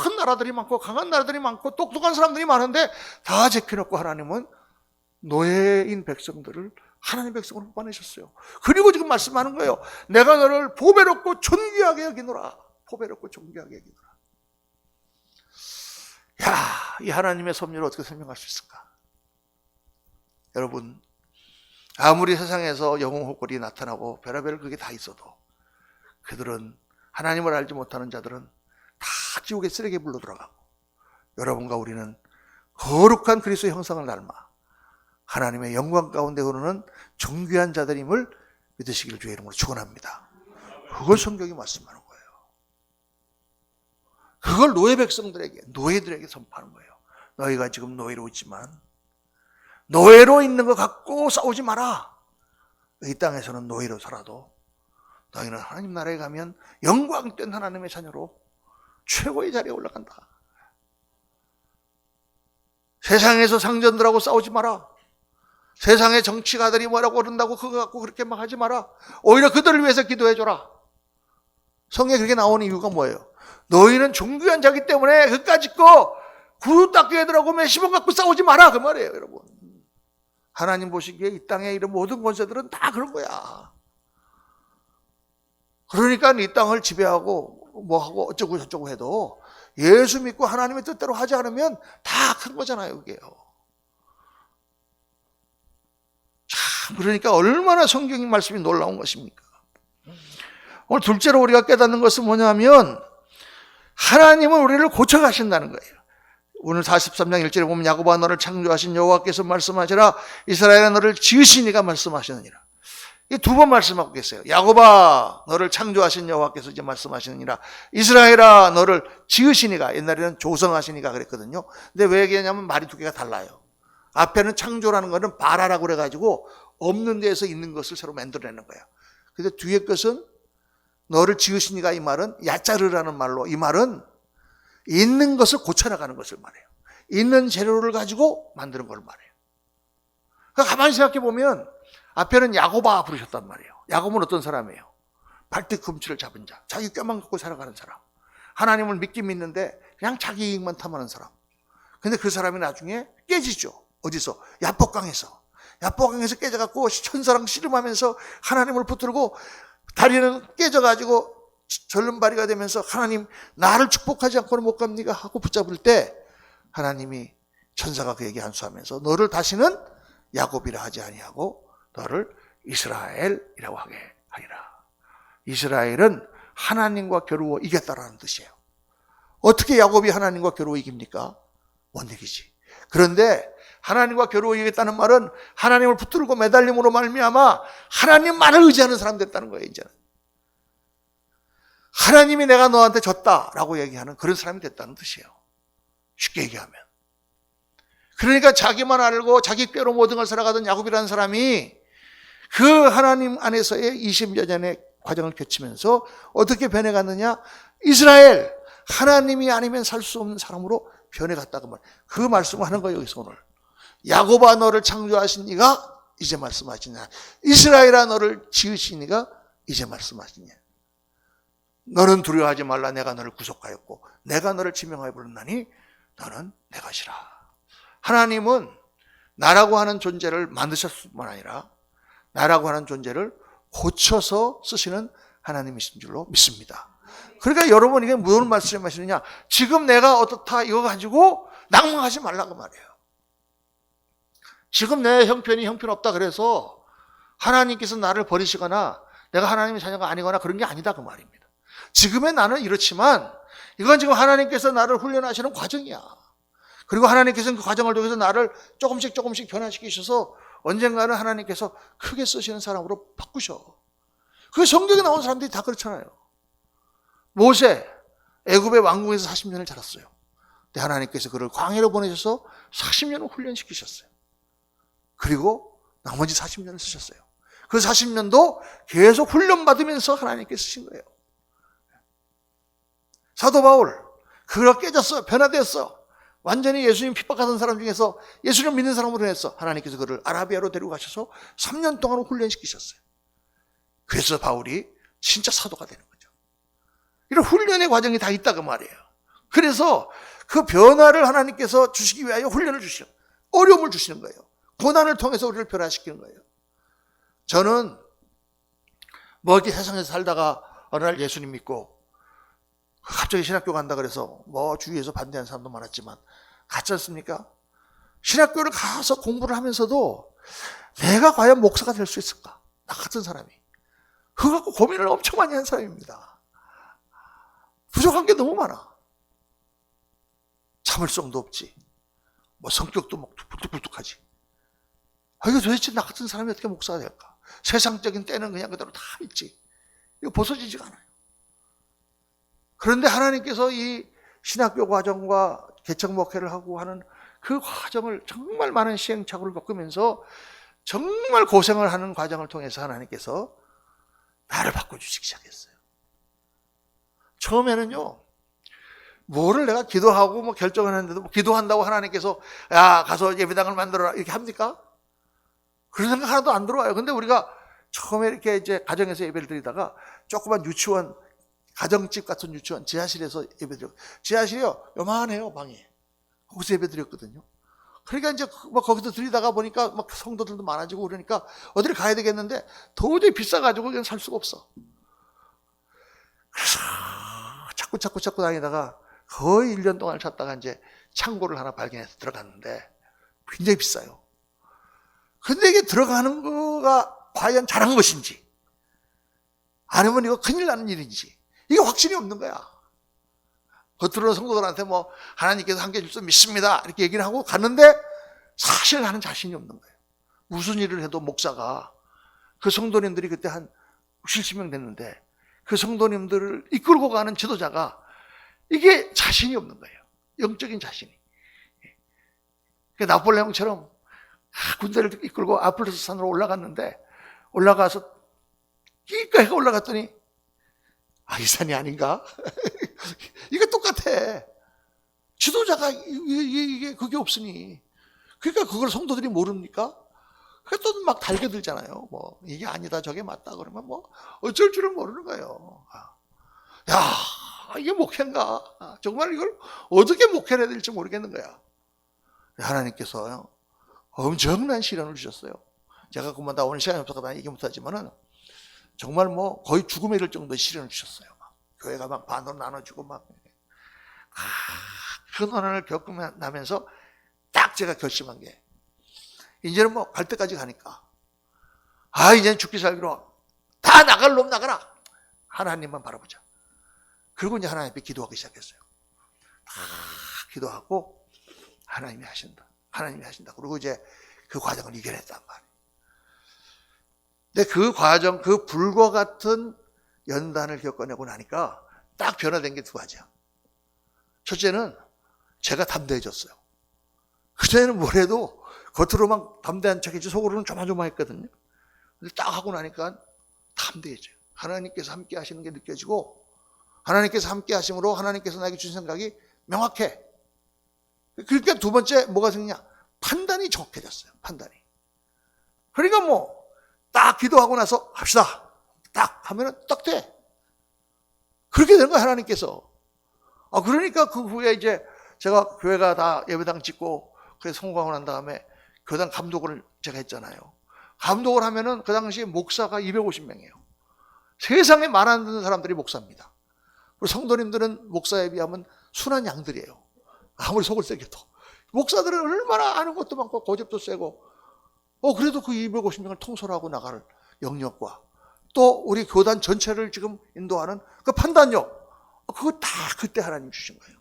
큰 나라들이 많고 강한 나라들이 많고 똑똑한 사람들이 많은데 다 제껴놓고 하나님은 노예인 백성들을 하나님 백성으로 뽑아내셨어요. 그리고 지금 말씀하는 거예요. 내가 너를 보배롭고 존귀하게 여기노라. 보배롭고 존귀하게 여기노라. 야, 이 하나님의 섭리를 어떻게 설명할 수 있을까? 여러분, 아무리 세상에서 영웅 호걸이 나타나고 별의별 그게 다 있어도 그들은, 하나님을 알지 못하는 자들은 다 지옥의 쓰레기에 물러 들어가고, 여러분과 우리는 거룩한 그리스도의 형상을 닮아 하나님의 영광 가운데 흐르는 존귀한 자들임을 믿으시기를 주의 이름으로 축원합니다. 그걸 성경이 말씀하는 거예요. 그걸 노예 백성들에게, 노예들에게 선포하는 거예요. 너희가 지금 노예로 있지만 노예로 있는 것 갖고 싸우지 마라. 이 땅에서는 노예로 살아도 너희는 하나님 나라에 가면 영광된 하나님의 자녀로 최고의 자리에 올라간다. 세상에서 상전들하고 싸우지 마라. 세상의 정치가들이 뭐라고 그런다고 그거 갖고 그렇게 막 하지 마라. 오히려 그들을 위해서 기도해줘라. 성경에 그렇게 나오는 이유가 뭐예요? 너희는 존귀한 자기 때문에 그까짓 거 구두 닦기 애들하고 몇십원 갖고 싸우지 마라 그 말이에요, 여러분. 하나님 보시기에 이 땅에 이런 모든 권세들은 다 그런 거야. 그러니까 이 땅을 지배하고 뭐하고 어쩌고 저쩌고 해도 예수 믿고 하나님의 뜻대로 하지 않으면 다 큰 거잖아요, 그게요. 참, 그러니까 얼마나 성경의 말씀이 놀라운 것입니까? 오늘 둘째로 우리가 깨닫는 것은 뭐냐면 하나님은 우리를 고쳐가신다는 거예요. 오늘 43장 1절에 보면 야곱아 너를 창조하신 여호와께서 말씀하시라 이스라엘아 너를 지으시니가 말씀하시느니라. 이 두 번 말씀하고 계세요. 야곱아 너를 창조하신 여호와께서 이제 말씀하시느니라. 이스라엘아 너를 지으시니가, 옛날에는 조성하시니가 그랬거든요. 근데 왜 얘기하냐면 말이 두 개가 달라요. 앞에는 창조라는 거는 바라라고 그래가지고 없는 데에서 있는 것을 새로 만들어내는 거예요. 근데 뒤에 것은 너를 지으시니가, 이 말은 야짜르라는 말로, 이 말은 있는 것을 고쳐나가는 것을 말해요. 있는 재료를 가지고 만드는 걸 말해요. 그러니까 가만히 생각해 보면 앞에는 야곱아 부르셨단 말이에요. 야곱은 어떤 사람이에요? 발뒤꿈치를 잡은 자, 자기 뼈만 갖고 살아가는 사람, 하나님을 믿긴 믿는데 그냥 자기 이익만 탐하는 사람. 근데 그 사람이 나중에 깨지죠. 어디서? 야복강에서. 야복강에서 깨져갖고 천사랑 씨름하면서 하나님을 붙들고 다리는 깨져가지고 절름발이가 되면서 하나님 나를 축복하지 않고는 못 갑니까? 하고 붙잡을 때 하나님이 천사가 그에게 안수하면서 너를 다시는 야곱이라 하지 아니하고 너를 이스라엘이라고 하게 하리라. 이스라엘은 하나님과 겨루어 이겼다라는 뜻이에요. 어떻게 야곱이 하나님과 겨루어 이깁니까? 못 이기지. 그런데 하나님과 겨루어 이겼다는 말은 하나님을 붙들고 매달림으로 말미암아 하나님만을 의지하는 사람 됐다는 거예요. 이제는 하나님이 내가 너한테 졌다라고 얘기하는 그런 사람이 됐다는 뜻이에요. 쉽게 얘기하면. 그러니까 자기만 알고 자기 꾀로 모든 걸 살아가던 야곱이라는 사람이 그 하나님 안에서의 20여 년의 과정을 거치면서 어떻게 변해갔느냐? 이스라엘, 하나님이 아니면 살 수 없는 사람으로 변해갔다고 말. 그 말씀을 하는 거예요, 여기서 오늘. 야곱아 너를 창조하신 이가 이제 말씀하시냐. 이스라엘아 너를 지으신 이가 이제 말씀하시냐. 너는 두려워하지 말라. 내가 너를 구속하였고 내가 너를 지명하여 부르나니 너는 내 것이라. 하나님은 나라고 하는 존재를 만드셨을 뿐만 아니라 나라고 하는 존재를 고쳐서 쓰시는 하나님이신 줄로 믿습니다. 그러니까 여러분 이게 무슨 말씀하시느냐? 지금 내가 어떻다 이거 가지고 낭망하지 말라고 말해요. 지금 내 형편이 형편없다 그래서 하나님께서 나를 버리시거나 내가 하나님의 자녀가 아니거나 그런 게 아니다 그 말입니다. 지금의 나는 이렇지만 이건 지금 하나님께서 나를 훈련하시는 과정이야. 그리고 하나님께서는 그 과정을 통해서 나를 조금씩 변화시키셔서 언젠가는 하나님께서 크게 쓰시는 사람으로 바꾸셔. 그 성경에 나온 사람들이 다 그렇잖아요. 모세, 애굽의 왕궁에서 40년을 자랐어요. 근데 하나님께서 그를 광야로 보내셔서 40년을 훈련시키셨어요. 그리고 나머지 40년을 쓰셨어요. 그 40년도 계속 훈련받으면서 하나님께 쓰신 거예요. 사도 바울, 그가 깨졌어. 변화되었어. 완전히 예수님 핍박하던 사람 중에서 예수님 믿는 사람으로 했어. 하나님께서 그를 아라비아로 데리고 가셔서 3년 동안 훈련시키셨어요. 그래서 바울이 진짜 사도가 되는 거죠. 이런 훈련의 과정이 다 있다 그 말이에요. 그래서 그 변화를 하나님께서 주시기 위하여 훈련을 주시는, 어려움을 주시는 거예요. 고난을 통해서 우리를 변화시키는 거예요. 저는 뭐 이렇게 세상에서 살다가 어느 날 예수님 믿고 갑자기 신학교 간다 그래서 뭐 주위에서 반대하는 사람도 많았지만 갔지 않습니까? 신학교를 가서 공부를 하면서도 내가 과연 목사가 될 수 있을까? 나 같은 사람이. 그거 갖고 고민을 엄청 많이 한 사람입니다. 부족한 게 너무 많아. 참을성도 없지. 뭐 성격도 막 불뚝불뚝하지. 이거 도대체 나 같은 사람이 어떻게 목사가 될까? 세상적인 때는 그냥 그대로 다 있지. 이거 벗어지지가 않아요. 그런데 하나님께서 이 신학교 과정과 개척 목회를 하고 하는 그 과정을 정말 많은 시행착오를 겪으면서 정말 고생을 하는 과정을 통해서 하나님께서 나를 바꿔주시기 시작했어요. 처음에는요, 뭐를 내가 기도하고 뭐 결정을 했는데도 뭐 기도한다고 하나님께서 야 가서 예배당을 만들어라 이렇게 합니까? 그런 생각 하나도 안 들어와요. 근데 우리가 처음에 이렇게 이제 가정에서 예배를 드리다가 조그만 유치원, 가정집 같은 유치원 지하실에서 예배 드렸고, 지하실이요 요만해요 방이. 거기서 예배 드렸거든요. 그러니까 이제 뭐 거기서 드리다가 보니까 막 성도들도 많아지고 그러니까 어디를 가야 되겠는데 도저히 비싸가지고 그냥 살 수가 없어. 그래서 자꾸 다니다가 거의 1년 동안을 찾다가 이제 창고를 하나 발견해서 들어갔는데 굉장히 비싸요. 근데 이게 들어가는 거가 과연 잘한 것인지 아니면 이거 큰일 나는 일인지 이게 확신이 없는 거야. 겉으로는 성도들한테 뭐 하나님께서 함께 해줄 수 믿습니다 이렇게 얘기를 하고 갔는데 사실 나는 자신이 없는 거예요. 무슨 일을 해도 목사가 그 성도님들이 그때 한 70명 됐는데 그 성도님들을 이끌고 가는 지도자가 이게 자신이 없는 거예요. 영적인 자신이. 나폴레옹처럼 군대를 이끌고 아플레스 산으로 올라갔는데 올라가서 기까지 올라갔더니 이 산이 아닌가? 이게 똑같아. 지도자가 이게 그게 없으니. 그러니까 그걸 성도들이 모릅니까? 그러니까 또 막 달겨들잖아요. 뭐 이게 아니다 저게 맞다 그러면 뭐 어쩔 줄은 모르는 거예요. 야 이게 목회인가? 정말 이걸 어떻게 목회를 해야 될지 모르겠는 거야. 하나님께서 엄청난 시련을 주셨어요. 제가 그만 다 오늘 시간이 없어서 얘기 못하지만은 정말 뭐 거의 죽음에 이를 정도의 시련을 주셨어요. 교회가 막 반으로 나눠주고 막 큰 고난을 겪으면서 딱 제가 결심한 게 이제는 뭐 갈 때까지 가니까 이제는 죽기 살기로 다 나갈 놈 나가라. 하나님만 바라보자. 그리고 이제 하나님 앞에 기도하기 시작했어요. 기도하고 하나님이 하신다. 하나님이 하신다. 그리고 이제 그 과정을 이겨냈단 말이에요. 근데 그 과정, 그 불과 같은 연단을 겪어내고 나니까 딱 변화된 게 두 가지야. 첫째는 제가 담대해졌어요. 그전에는 뭘 해도 겉으로만 담대한 척이지 속으로는 조마조마했거든요. 근데 딱 하고 나니까 담대해져요. 하나님께서 함께 하시는 게 느껴지고 하나님께서 함께 하심으로 하나님께서 나에게 주신 생각이 명확해. 그러니까 두 번째 뭐가 생기냐? 판단이 정확해졌어요. 판단이. 그러니까 뭐 딱 기도하고 나서 합시다. 딱 하면은 딱 돼. 그렇게 되는 거야 하나님께서. 그러니까 그 후에 이제 제가 교회가 다 예배당 짓고 그래서 성공하고 난 다음에 교단 감독을 제가 했잖아요. 감독을 하면은 그 당시에 목사가 250명이에요. 세상에 말 안 듣는 사람들이 목사입니다. 그리고 성도님들은 목사에 비하면 순한 양들이에요. 아무리 속을 세게도. 목사들은 얼마나 아는 것도 많고 고집도 세고 그래도 그 250명을 통솔하고 나갈 영역과 또 우리 교단 전체를 지금 인도하는 그 판단력 그거 다 그때 하나님 주신 거예요.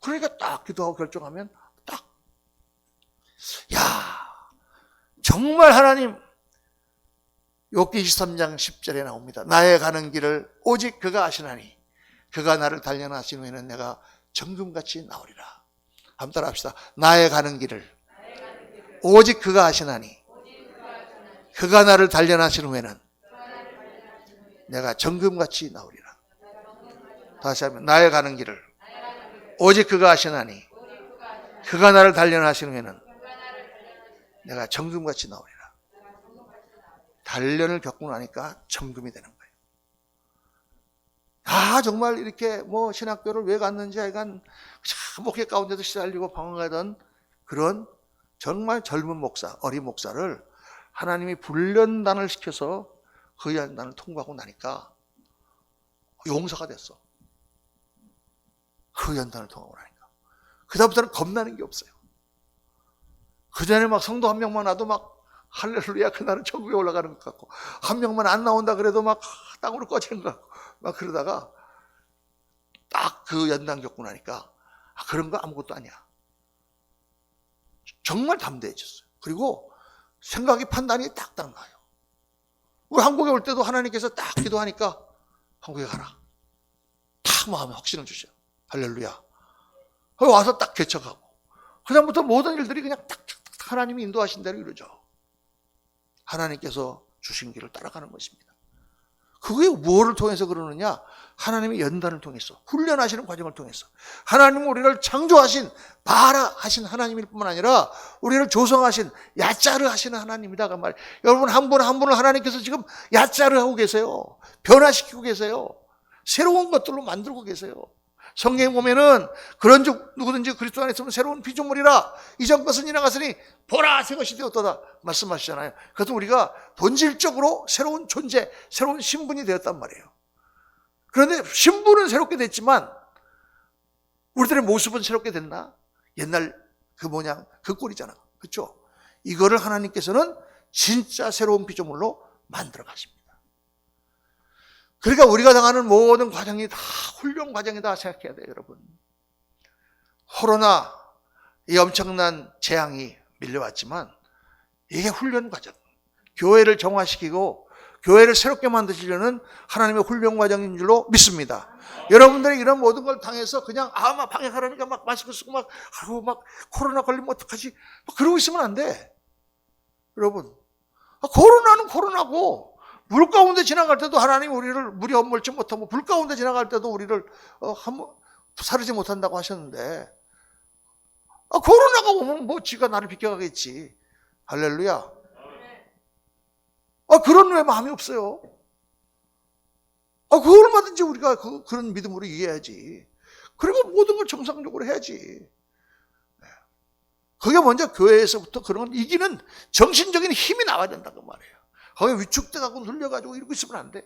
그러니까 딱 기도하고 결정하면 딱 정말 하나님 욥기 23장 10절에 나옵니다. 나의 가는 길을 오직 그가 아시나니 그가 나를 단련하신 후에는 내가 정금같이 나오리라. 한번 따라 합시다. 나의 가는 길을 오직 그가 아시나니 그가 나를 단련하신 후에는 내가 정금같이 나오리라. 다시 하면 나의 가는 길을 오직 그가 아시나니 그가 나를 단련하신 후에는 내가 정금같이 나오리라. 단련을 겪고 나니까 정금이 되는 거예요. 정말 이렇게 뭐 신학교를 왜 갔는지 하여간 목회 가운데도 시달리고 방황하던 그런 정말 젊은 목사, 어린 목사를 하나님이 훈련단을 시켜서 그 연단을 통과하고 나니까 용사가 됐어. 그 연단을 통하고 나니까. 그다음부터는 겁나는 게 없어요. 그전에 막 성도 한 명만 와도 막 할렐루야 그날은 천국에 올라가는 것 같고 한 명만 안 나온다 그래도 막 땅으로 꺼지는 것 같고 막 그러다가 딱 그 연단 겪고 나니까 그런 거 아무것도 아니야. 정말 담대해졌어요. 그리고 생각이 판단이 딱딱 나요. 우리 한국에 올 때도 하나님께서 딱 기도하니까 한국에 가라. 딱 마음에 확신을 주셔요. 할렐루야. 거기 와서 딱 개척하고 그다음부터 모든 일들이 그냥 탁탁탁 하나님이 인도하신 대로 이루어져. 하나님께서 주신 길을 따라가는 것입니다. 그게 뭐를 통해서 그러느냐? 하나님의 연단을 통해서, 훈련하시는 과정을 통해서. 하나님은 우리를 창조하신, 바라하신 하나님일 뿐만 아니라 우리를 조성하신, 야짜르 하시는 하나님이다. 그 말. 여러분 한 분 한 분을 하나님께서 지금 야짜르 하고 계세요. 변화시키고 계세요. 새로운 것들로 만들고 계세요. 성경에 보면은 그런즉 누구든지 그리스도 안에 있으면 새로운 피조물이라 이전 것은 지나갔으니 보라 새 것이 되었도다 말씀하시잖아요. 그래서 우리가 본질적으로 새로운 존재, 새로운 신분이 되었단 말이에요. 그런데 신분은 새롭게 됐지만 우리들의 모습은 새롭게 됐나? 옛날 그 모양, 그 꼴이잖아. 그렇죠? 이거를 하나님께서는 진짜 새로운 피조물로 만들어 가십니다. 그러니까 우리가 당하는 모든 과정이 다 훈련 과정이다 생각해야 돼요, 여러분. 코로나, 이 엄청난 재앙이 밀려왔지만 이게 훈련 과정. 교회를 정화시키고 교회를 새롭게 만드시려는 하나님의 훈련 과정인 줄로 믿습니다. 여러분들이 이런 모든 걸 당해서 그냥 막 방역하라니까 막 마스크 쓰고 막 코로나 걸리면 어떡하지? 막 그러고 있으면 안 돼. 여러분, 코로나는 코로나고 물 가운데 지나갈 때도 하나님 우리를 물이 헛물지 못하고 불 가운데 지나갈 때도 우리를 사르지 못한다고 하셨는데 코로나가 오면 뭐 지가 나를 비켜가겠지. 할렐루야. 그런 왜 마음이 없어요? 그 얼마든지 우리가 그런 믿음으로 이해해야지. 그리고 모든 걸 정상적으로 해야지. 그게 먼저 교회에서부터 그런 걸 이기는 정신적인 힘이 나와야 된다고 말이에요. 거기 위축돼가고 눌려가지고 이러고 있으면 안 돼.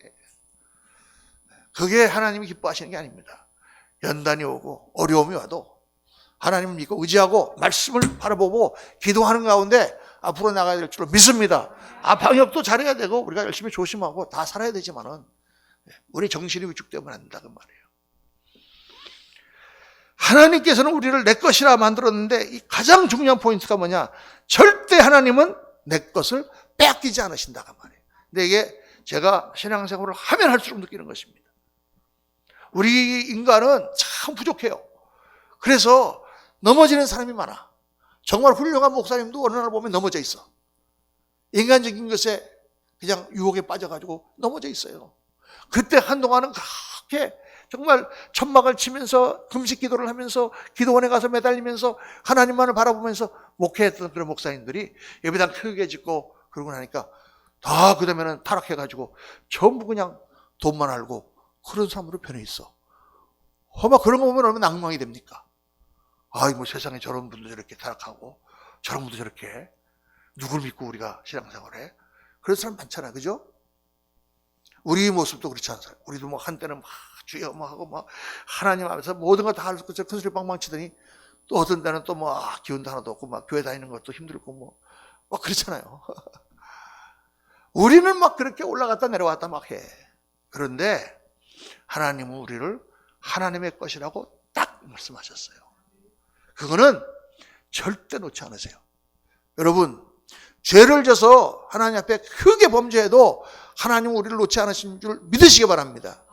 그게 하나님이 기뻐하시는 게 아닙니다. 연단이 오고 어려움이 와도 하나님을 믿고 의지하고 말씀을 바라보고 기도하는 가운데 앞으로 나가야 될 줄로 믿습니다. 방역도 잘해야 되고 우리가 열심히 조심하고 다 살아야 되지만은 우리 정신이 위축되면 안 된다 그 말이에요. 하나님께서는 우리를 내 것이라 만들었는데 이 가장 중요한 포인트가 뭐냐? 절대 하나님은 내 것을 빼앗기지 않으신다가 말이에요. 근데 이게 제가 신앙생활을 하면 할수록 느끼는 것입니다. 우리 인간은 참 부족해요. 그래서 넘어지는 사람이 많아. 정말 훌륭한 목사님도 어느 날 보면 넘어져 있어. 인간적인 것에 그냥 유혹에 빠져가지고 넘어져 있어요. 그때 한동안은 그렇게 정말 천막을 치면서 금식 기도를 하면서 기도원에 가서 매달리면서 하나님만을 바라보면서 목회했던 그런 목사님들이 예배당 크게 짓고 그러고 나니까 다 그다음에는 타락해가지고 전부 그냥 돈만 알고 그런 사람으로 변해 있어. 막 그런 거 보면 얼마나 낭망이 됩니까? 뭐 세상에 저런 분도 저렇게 타락하고 저런 분도 저렇게 누굴 믿고 우리가 신앙생활해? 그런 사람 많잖아, 그죠? 우리 모습도 그렇지 않아요. 우리도 뭐 한때는 막 주여 뭐 하고 막 하나님 앞에서 모든 거 다 할 수 있고 큰 소리 빵빵 치더니 또 어떤 때는 또 뭐 기운도 하나도 없고 막 교회 다니는 것도 힘들고 막 그렇잖아요. 우리는 막 그렇게 올라갔다 내려왔다 막 해. 그런데 하나님은 우리를 하나님의 것이라고 딱 말씀하셨어요. 그거는 절대 놓지 않으세요. 여러분, 죄를 져서 하나님 앞에 크게 범죄해도 하나님은 우리를 놓지 않으신 줄 믿으시기 바랍니다.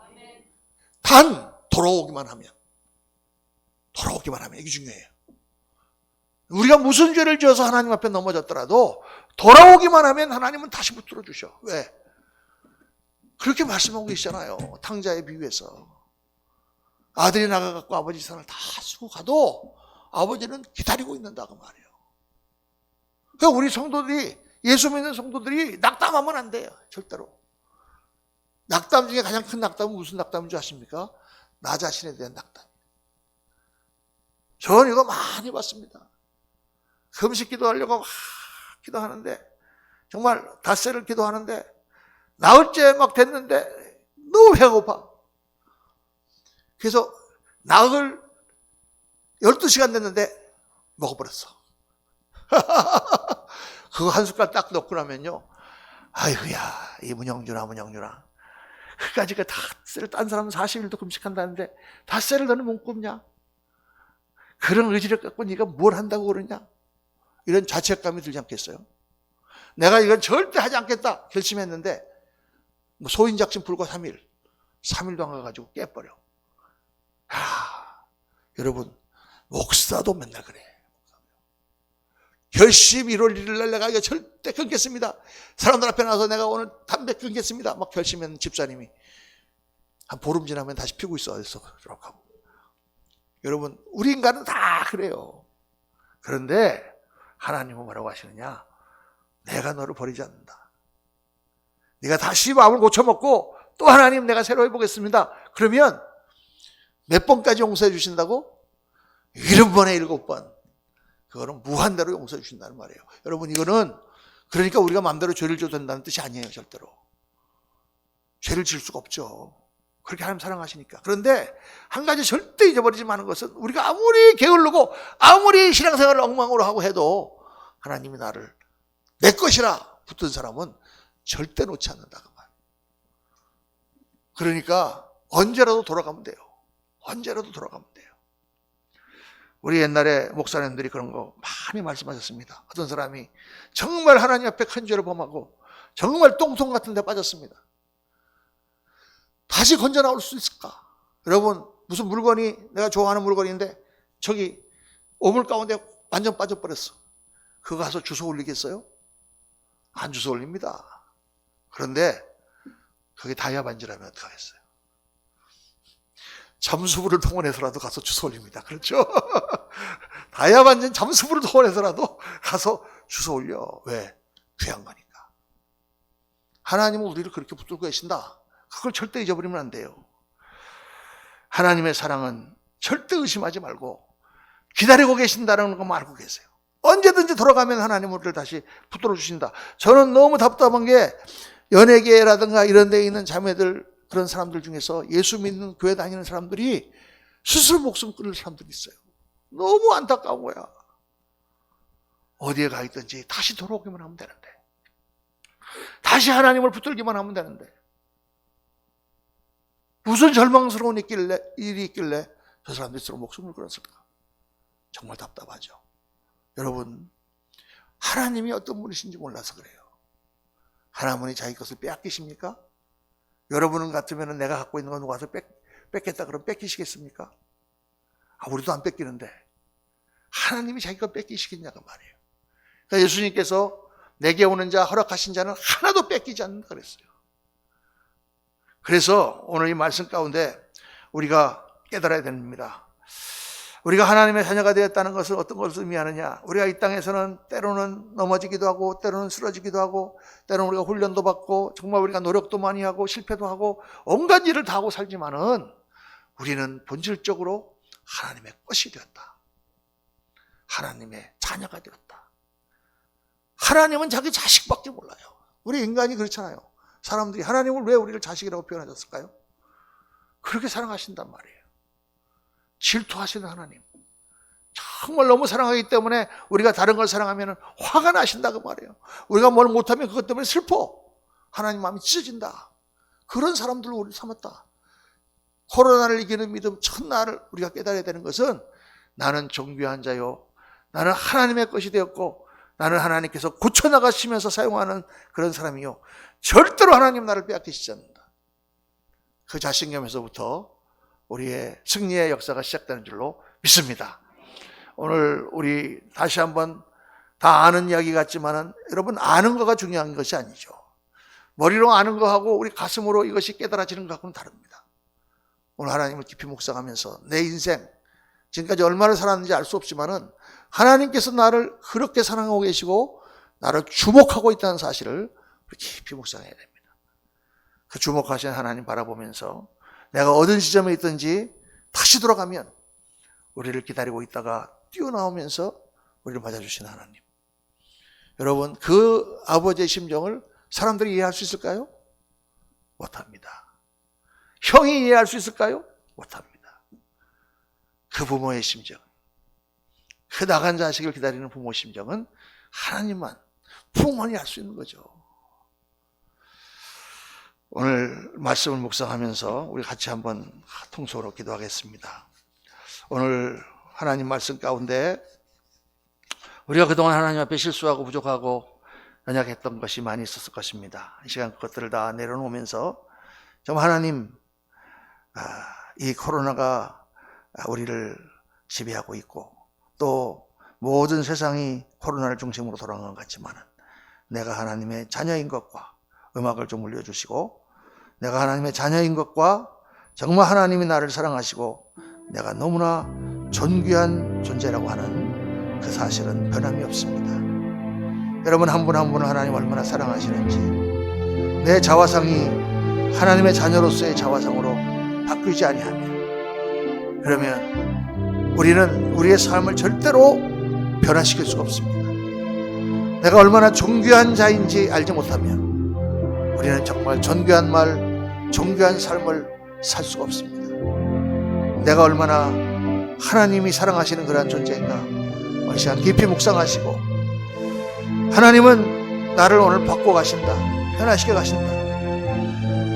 단 돌아오기만 하면 이게 중요해요. 우리가 무슨 죄를 지어서 하나님 앞에 넘어졌더라도 돌아오기만 하면 하나님은 다시 붙들어 주셔. 왜? 그렇게 말씀하고 계시잖아요. 탕자의 비유에서 아들이 나가갖고 아버지 산을 다 쓰고 가도 아버지는 기다리고 있는다고 말이에요. 그러니까 우리 성도들이, 예수 믿는 성도들이 낙담하면 안 돼요. 절대로. 낙담 중에 가장 큰 낙담은 무슨 낙담인 줄 아십니까? 나 자신에 대한 낙담. 저는 이거 많이 봤습니다. 금식 기도하려고 막 기도하는데 정말 닷새를 기도하는데 나흘째 막 됐는데 너무 배고파. 그래서 나흘 12시간 됐는데 먹어버렸어. 그거 한 숟갈 딱 넣고 나면요, 아이고야, 이 문영준아 그까짓 거 닷새를 딴 사람은 40일도 금식한다는데 닷새를 너는 못 굽냐? 그런 의지를 갖고 네가 뭘 한다고 그러냐? 이런 자책감이 들지 않겠어요? 내가 이건 절대 하지 않겠다 결심했는데 소인작심 불과 3일도 안 가가지고 깨버려. 여러분, 목사도 맨날 그래. 결심 1월 1일 날 내가 이거 절대 끊겠습니다. 사람들 앞에 나와서 내가 오늘 담배 끊겠습니다. 막 결심한 집사님이 한 보름 지나면 다시 피고 있어. 어디서 그렇게 하고. 여러분, 우리 인간은 다 그래요. 그런데 하나님은 뭐라고 하시느냐? 내가 너를 버리지 않는다. 네가 다시 마음을 고쳐먹고 또 하나님 내가 새로 해보겠습니다. 그러면 몇 번까지 용서해 주신다고? 7번에 7번. 그거는 무한대로 용서해 주신다는 말이에요. 여러분, 이거는 그러니까 우리가 마음대로 죄를 져도 된다는 뜻이 아니에요. 절대로. 죄를 지을 수가 없죠. 그렇게 하나님 사랑하시니까. 그런데 한 가지 절대 잊어버리지 마는 것은 우리가 아무리 게을르고 아무리 신앙생활을 엉망으로 하고 해도 하나님이 나를 내 것이라 붙든 사람은 절대 놓지 않는다. 그 말. 그러니까 언제라도 돌아가면 돼요. 언제라도 돌아가면 돼요. 우리 옛날에 목사님들이 그런 거 많이 말씀하셨습니다. 어떤 사람이 정말 하나님 앞에 큰 죄를 범하고 정말 똥통 같은 데 빠졌습니다. 다시 건져 나올 수 있을까? 여러분, 무슨 물건이 내가 좋아하는 물건인데 저기 오물 가운데 완전 빠져버렸어. 그거 가서 주워 올리겠어요? 안 주워 올립니다. 그런데 그게 다이아 반지라면 어떡하겠어요? 잠수부를 동원해서라도 가서 주워 올립니다. 그렇죠? 다이아 반지는 잠수부를 동원해서라도 가서 주워 올려. 왜? 귀한 거니까. 하나님은 우리를 그렇게 붙들고 계신다. 그걸 절대 잊어버리면 안 돼요. 하나님의 사랑은 절대 의심하지 말고 기다리고 계신다는 것만 알고 계세요. 언제든지 돌아가면 하나님은 우리를 다시 붙들어 주신다. 저는 너무 답답한 게 연예계라든가 이런 데에 있는 자매들, 그런 사람들 중에서 예수 믿는 교회 다니는 사람들이 스스로 목숨 끊을 사람들이 있어요. 너무 안타까운 거야. 어디에 가 있든지 다시 돌아오기만 하면 되는데, 다시 하나님을 붙들기만 하면 되는데, 무슨 절망스러운 일이 있길래 저 사람들이 스스로 목숨을 끊었을까? 정말 답답하죠. 여러분, 하나님이 어떤 분이신지 몰라서 그래요. 하나님이 자기 것을 빼앗기십니까? 여러분 같으면 내가 갖고 있는 거 누가 와서 뺏겠다 그러면 뺏기시겠습니까? 우리도 안 뺏기는데 하나님이 자기 것 뺏기시겠냐고 말이에요. 그러니까 예수님께서 내게 오는 자, 허락하신 자는 하나도 뺏기지 않는다 그랬어요. 그래서 오늘 이 말씀 가운데 우리가 깨달아야 됩니다. 우리가 하나님의 자녀가 되었다는 것은 어떤 것을 의미하느냐? 우리가 이 땅에서는 때로는 넘어지기도 하고 때로는 쓰러지기도 하고 때로는 우리가 훈련도 받고 정말 우리가 노력도 많이 하고 실패도 하고 온갖 일을 다 하고 살지만은 우리는 본질적으로 하나님의 것이 되었다. 하나님의 자녀가 되었다. 하나님은 자기 자식밖에 몰라요. 우리 인간이 그렇잖아요. 사람들이 하나님을 왜 우리를 자식이라고 표현하셨을까요? 그렇게 사랑하신단 말이에요. 질투하시는 하나님. 정말 너무 사랑하기 때문에 우리가 다른 걸 사랑하면 화가 나신다고 말이에요. 우리가 뭘 못하면 그것 때문에 슬퍼. 하나님 마음이 찢어진다. 그런 사람들로 우리를 삼았다. 코로나를 이기는 믿음 첫날을 우리가 깨달아야 되는 것은 나는 존귀한 자요. 나는 하나님의 것이 되었고 나는 하나님께서 고쳐나가시면서 사용하는 그런 사람이요. 절대로 하나님 나를 빼앗기시지 않는다. 그 자신감에서부터 우리의 승리의 역사가 시작되는 줄로 믿습니다. 오늘 우리 다시 한번 다 아는 이야기 같지만은 여러분 아는 거가 중요한 것이 아니죠. 머리로 아는 거하고 우리 가슴으로 이것이 깨달아지는 것하고는 다릅니다. 오늘 하나님을 깊이 묵상하면서 내 인생 지금까지 얼마나 살았는지 알 수 없지만은 하나님께서 나를 그렇게 사랑하고 계시고 나를 주목하고 있다는 사실을 깊이 묵상해야 됩니다. 그 주목하신 하나님 바라보면서 내가 어떤 지점에 있든지 다시 돌아가면 우리를 기다리고 있다가 뛰어나오면서 우리를 맞아주시는 하나님. 여러분, 그 아버지의 심정을 사람들이 이해할 수 있을까요? 못합니다. 형이 이해할 수 있을까요? 못합니다. 그 부모의 심정, 그 나간 자식을 기다리는 부모의 심정은 하나님만, 부모만이 알 수 있는 거죠. 오늘 말씀을 묵상하면서 우리 같이 한번 통속으로 기도하겠습니다. 오늘 하나님 말씀 가운데 우리가 그동안 하나님 앞에 실수하고 부족하고 연약했던 것이 많이 있었을 것입니다. 이 시간 그것들을 다 내려놓으면서 정말 하나님, 이 코로나가 우리를 지배하고 있고 또 모든 세상이 코로나를 중심으로 돌아간 것 같지만 내가 하나님의 자녀인 것과 음악을 좀 올려주시고 내가 하나님의 자녀인 것과 정말 하나님이 나를 사랑하시고 내가 너무나 존귀한 존재라고 하는 그 사실은 변함이 없습니다. 여러분 한 분 한 분을 하나님 얼마나 사랑하시는지 내 자화상이 하나님의 자녀로서의 자화상으로 바뀌지 아니하면 그러면 우리는 우리의 삶을 절대로 변화시킬 수가 없습니다. 내가 얼마나 존귀한 자인지 알지 못하면 우리는 정말 존귀한 말, 존귀한 삶을 살 수가 없습니다. 내가 얼마나 하나님이 사랑하시는 그러한 존재인가 오늘 시간 깊이 묵상하시고 하나님은 나를 오늘 바꿔 가신다, 변화시켜 가신다.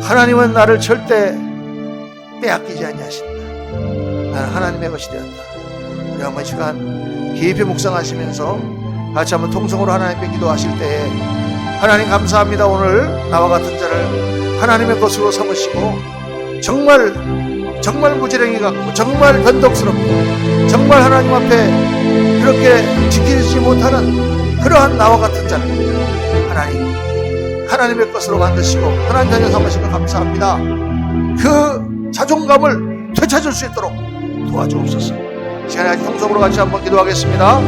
하나님은 나를 절대 빼앗기지 아니하신다. 나는 하나님의 것이 되었다. 우리 한번 시간 깊이 묵상하시면서 같이 한번 통성으로 하나님께 기도하실 때에 하나님 감사합니다. 오늘 나와 같은 자를 하나님의 것으로 삼으시고 정말 무지랭이 같고 정말 변덕스럽고 정말 하나님 앞에 그렇게 지키지 못하는 그러한 나와 같은 자를 하나님의 것으로 만드시고 하나님 자녀 삼으시고 감사합니다. 그 자존감을 되찾을 수 있도록 도와주옵소서. 시간에 통성으로 같이 한번 기도하겠습니다.